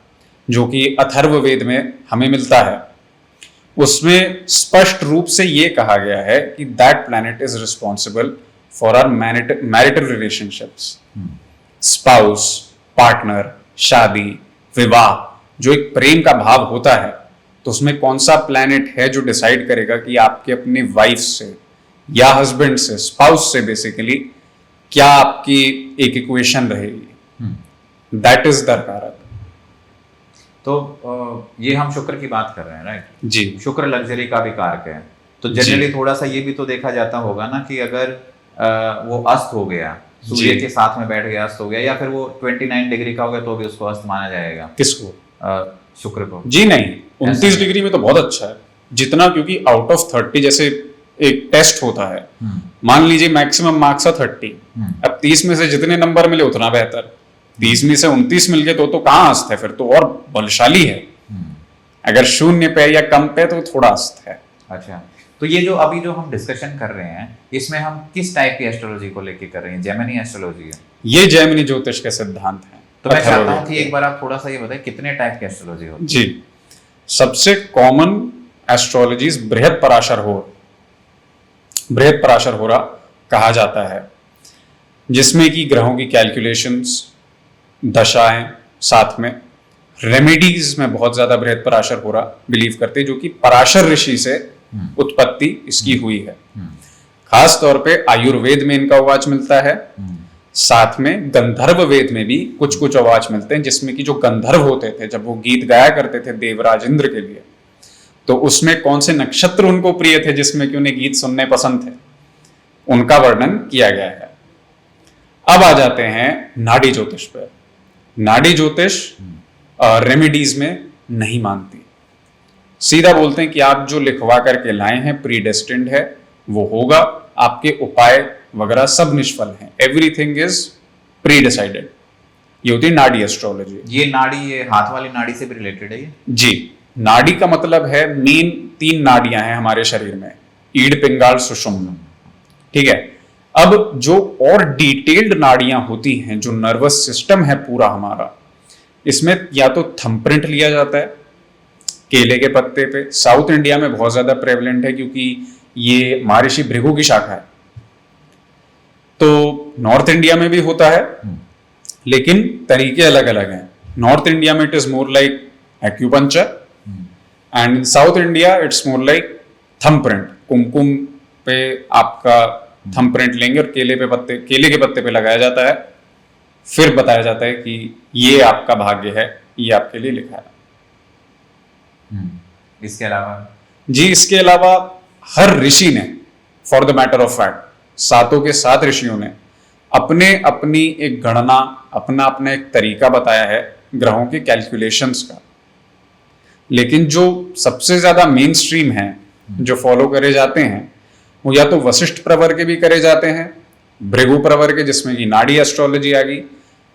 जो कि अथर्ववेद में हमें मिलता है, उसमें स्पष्ट रूप से यह कहा गया है कि that planet is responsible for our marital relationships, spouse, partner, शादी, विवाह, जो एक प्रेम का भाव होता है, तो उसमें कौन सा प्लैनेट है जो डिसाइड करेगा कि आपके अपनी वाइफ से या हस्बैंड से, स्पाउस से बेसिकली क्या आपकी एक इक्वेशन रहेगी, दैट इज दरकारक। तो ये हम शुक्र की बात कर रहे हैं, राइट जी। शुक्र लग्जरी का भी कारक है, तो जनरली थोड़ा सा ये भी तो देखा जाता होगा ना कि अगर वो अस्त हो गया, सूर्य के साथ में बैठ गया, अस्त हो गया, या फिर वो 29 डिग्री का हो गया तो भी उसको अस्त माना जाएगा। किसको? शुक्र को। जी नहीं, 29 डिग्री में तो बहुत अच्छा है जितना, क्योंकि आउट ऑफ 30 जैसे एक टेस्ट होता है, मान लीजिए मैक्सिमम मार्क्स है 30, अब 30 में से जितने नंबर मिले उतना बेहतर, 30 में से 29 मिल गए तो कहाँ अस्त है, फिर तो और बलशाली है। अगर शून्य पे या कम पे तो थोड़ा अस्त है। अच्छा, तो ये जो अभी जो हम डिस्कशन कर रहे हैं इसमें हम किस टाइप की एस्ट्रोलॉजी को लेके कर रहे हैं? जैमिनी एस्ट्रोलॉजी है ये, जैमिनी ज्योतिष के सिद्धांत हैं। तो मैं चाहता हूँ कि एक बार आप थोड़ा सा ये बताएं कितने टाइप की एस्ट्रोलॉजी होती है? जी, सबसे कॉमन एस्ट्रोलॉजीज बृहद पराशर होरा कहा जाता है, जिसमें कि ग्रहों की कैलकुलेशंस, दशाएं, साथ में रेमेडीज में बहुत ज्यादा बृहद पराशर होरा बिलीव करते हैं, जो कि पराशर ऋषि से उत्पत्ति इसकी हुई है। खास तौर पे आयुर्वेद में इनका उवाच मिलता है, साथ में गंधर्व वेद में भी कुछ कुछ उवाच मिलते हैं, जिसमें कि जो गंधर्व होते थे जब वो गीत गाया करते थे देवराज इंद्र के लिए, तो उसमें कौन से नक्षत्र उनको प्रिय थे जिसमें कि उन्हें गीत सुनने पसंद थे, उनका वर्णन किया गया है। अब आ जाते हैं नाड़ी ज्योतिष पर। नाड़ी ज्योतिष रेमेडीज में नहीं मानती, सीधा बोलते हैं कि आप जो लिखवा करके लाए हैं प्रीडेस्टिन्ड है, वो होगा, आपके उपाय वगैरह सब निष्फल हैं, एवरीथिंग इज प्री डिसाइडेड। ये होती है नाड़ी एस्ट्रोलॉजी। ये नाड़ी, ये हाथ वाली नाड़ी से भी रिलेटेड है ये? जी, नाड़ी का मतलब है मेन 3 नाड़ियां हैं हमारे शरीर में, ईड़, पिंगाल, सुषुम्ना, ठीक है। अब जो और डिटेल्ड नाड़ियां होती हैं, जो नर्वस सिस्टम है पूरा हमारा, इसमें या तो थंबप्रिंट लिया जाता है केले के पत्ते पे, साउथ इंडिया में बहुत ज्यादा प्रेवलेंट है क्योंकि ये महर्षि भृगु की शाखा है, तो नॉर्थ इंडिया में भी होता है, लेकिन तरीके अलग अलग हैं। नॉर्थ इंडिया में it is more like acupuncture and in south India it's more like thumbprint. कुमकुम पे आपका थंबप्रिंट लेंगे और केले के पत्ते पे लगाया जाता है, फिर बताया जाता है कि ये आपका भाग्य है, ये आपके लिए लिखा है। इसके अलावा जी, इसके अलावा हर ऋषि ने, for the matter of fact, 7 के 7 ऋषियों ने अपने अपनी एक गणना, अपना अपना एक तरीका बताया है ग्रहों के कैलकुलेशंस का, लेकिन जो सबसे ज्यादा मेन स्ट्रीम है जो फॉलो करे जाते हैं वो या तो वशिष्ठ प्रवर के भी करे जाते हैं, भृगु प्रवर के जिसमें कि नाड़ी एस्ट्रोलॉजी आ गई,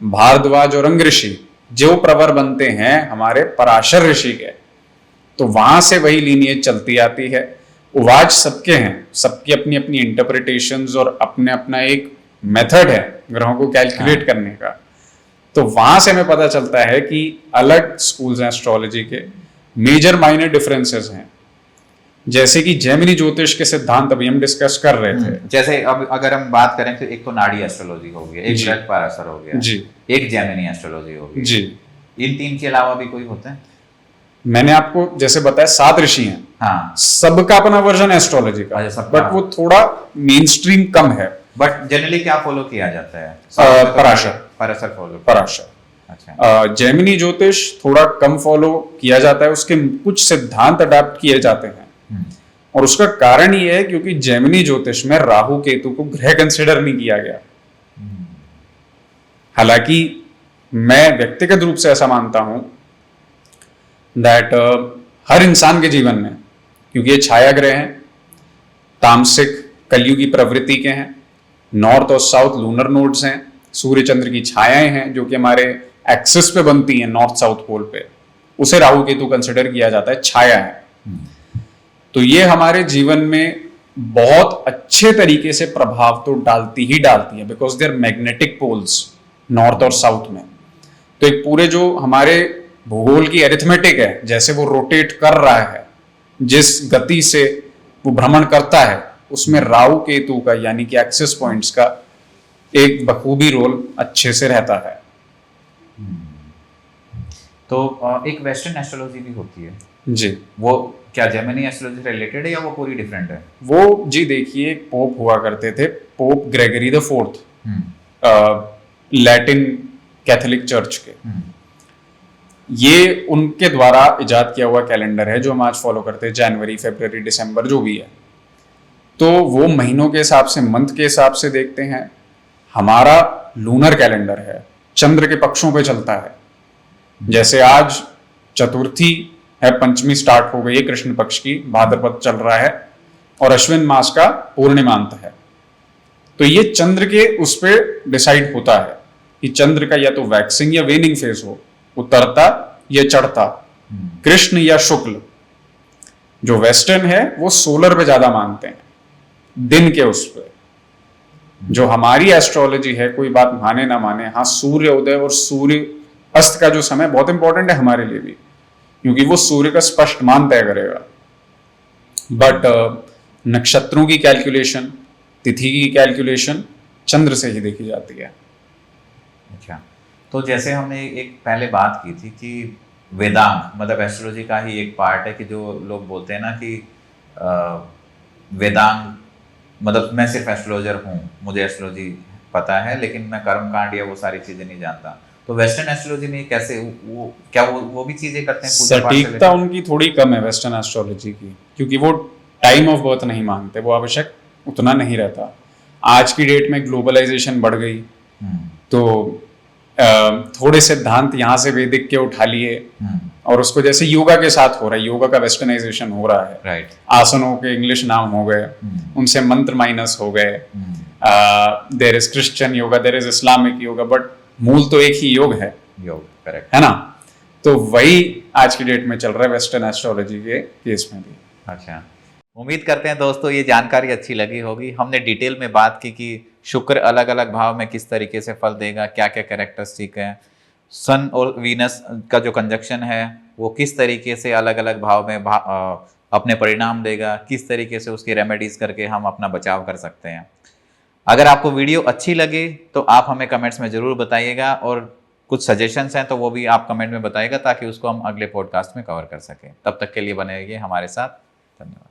भारद्वाज और अंग ऋषि जो प्रवर बनते हैं हमारे पराशर ऋषि के, तो वहां से वही लीनिएज चलती आती है। उवाच सबके हैं, सबकी अपनी अपनी इंटरप्रिटेशंस और अपने अपना एक मेथड है ग्रहों को कैलकुलेट करने का, तो वहां से हमें पता चलता है कि अलग स्कूल्स हैं एस्ट्रोलॉजी के, मेजर माइनर डिफरेंसेस हैं। जैसे कि जैमिनी ज्योतिष के सिद्धांत अभी हम डिस्कस कर रहे थे। जैसे अब अगर हम बात करें तो एक तो नाड़ी एस्ट्रोलॉजी हो गया, एक जी। ग्रह पाराशर हो गया जी एक जैमिनी एस्ट्रोलॉजी हो गई। जी, इन तीन के अलावा भी कोई होते हैं? मैंने आपको जैसे बताया 7 ऋषि हैं, हाँ, सबका अपना वर्जन एस्ट्रोलॉजी का, अच्छा, सबका। बट वो थोड़ा मेन स्ट्रीम कम है। बट जनरली क्या फॉलो किया जाता है? पराशर। पराशर फॉलो। पराशर। अच्छा। जैमिनी ज्योतिष थोड़ा कम फॉलो किया जाता है, उसके कुछ सिद्धांत अडाप्ट किए जाते हैं, और उसका कारण ये है क्योंकि जैमिनी ज्योतिष में राहु केतु को ग्रह कंसिडर नहीं किया गया। हालांकि मैं व्यक्तिगत रूप से ऐसा मानता हूं दैट हर इंसान के जीवन में, क्योंकि ये छाया ग्रह हैं, तामसिक कलयुगी प्रवृत्ति के हैं, नॉर्थ और साउथ लूनर नोड्स हैं, सूर्य चंद्र की छायाएं हैं जो कि हमारे एक्सिस पे बनती हैं नॉर्थ साउथ पोल पे, उसे राहु केतु कंसिडर किया जाता है, छाया है। तो ये हमारे जीवन में बहुत अच्छे तरीके से प्रभाव तो डालती ही डालती है, because they are magnetic poles north और साउथ में। तो एक पूरे जो हमारे भूगोल की अरिथमेटिक है, जैसे वो रोटेट कर रहा है, जिस गति से वो भ्रमण करता है, उसमें राहु केतु का यानी कि एक्सिस पॉइंट्स का एक बखूबी रोल अच्छे से रहता है। तो एक वेस्टर्न एस्ट्रोलॉजी भी होती है जी, वो क्या जैमिनी एस्ट्रोलॉजी से रिलेटेड है या वो पूरी डिफरेंट है? वो जी देखिए, एक पोप हुआ करते थे, pope Gregory the fourth, Latin Catholic church के, ये उनके द्वारा इजाद किया हुआ कैलेंडर है जो हम आज फॉलो करते हैं, जनवरी फरवरी दिसंबर जो भी है। तो वो महीनों के हिसाब से, मंथ के हिसाब से देखते हैं। हमारा लूनर कैलेंडर है, चंद्र के पक्षों पे चलता है। जैसे आज चतुर्थी है, पंचमी स्टार्ट हो गई है कृष्ण पक्ष की, भाद्रपद चल रहा है, और अश्विन मास का पूर्णिमांत है। तो ये चंद्र के उस पे डिसाइड होता है कि चंद्र का या तो वैक्सिंग या वेनिंग फेज हो, उतरता या चढ़ता, कृष्ण या शुक्ल। जो वेस्टर्न है वो सोलर पे ज्यादा मानते हैं, दिन के उस पे। जो हमारी एस्ट्रोलॉजी है, कोई बात माने ना माने, हाँ, सूर्य उदय और सूर्य अस्त का जो समय बहुत इंपॉर्टेंट है हमारे लिए भी, क्योंकि वो सूर्य का स्पष्ट मान तय करेगा। बट नक्षत्रों की कैलकुलेशन, तिथि की कैलकुलेशन चंद्र से ही देखी जाती है। अच्छा, तो जैसे हमने एक पहले बात की थी कि वेदांग मतलब एस्ट्रोलॉजी का ही एक पार्ट है, कि जो लोग बोलते हैं ना कि वेदांग मतलब मैं सिर्फ एस्ट्रोलॉजर हूँ, मुझे एस्ट्रोलॉजी पता है, लेकिन मैं कर्मकांड या वो सारी चीजें नहीं जानता। तो वेस्टर्न एस्ट्रोलॉजी में कैसे वो क्या वो भी चीजें करते हैं? पूजा पाठ से सटीकता उनकी थोड़ी कम है वेस्टर्न एस्ट्रोलॉजी की, क्योंकि वो टाइम ऑफ बर्थ नहीं मांगते, वो आवश्यक उतना नहीं रहता। आज की डेट में ग्लोबलाइजेशन बढ़ गई, तो थोड़े सिद्धांत यहाँ से वैदिक के उठा लिए, और उसको जैसे योगा के साथ हो रहा है, योगा का वेस्टर्नाइजेशन हो रहा है। राइट। आसनों के इंग्लिश नाम हो गए, उनसे मंत्र माइनस हो गए। There is Christian yoga, there is Islamic yoga, but मूल तो एक ही योग है। योग, करेक्ट है ना? तो वही आज की डेट में चल रहा है वेस्टर्न एस्ट्रोलॉजी के केस में भी। अच्छा, उम्मीद करते हैं दोस्तों ये जानकारी अच्छी लगी होगी। हमने डिटेल में बात की कि शुक्र अलग अलग भाव में किस तरीके से फल देगा, क्या क्या कैरेक्टरिस्टिक है, सन और वीनस का जो कंजक्शन है वो किस तरीके से अलग अलग भाव में अपने परिणाम देगा, किस तरीके से उसकी रेमेडीज करके हम अपना बचाव कर सकते हैं। अगर आपको वीडियो अच्छी लगे तो आप हमें कमेंट्स में ज़रूर बताइएगा, और कुछ सजेशंस हैं तो वो भी आप कमेंट में बताइएगा, ताकि उसको हम अगले पॉडकास्ट में कवर कर सकें। तब तक के लिए बने रहिए हमारे साथ। धन्यवाद।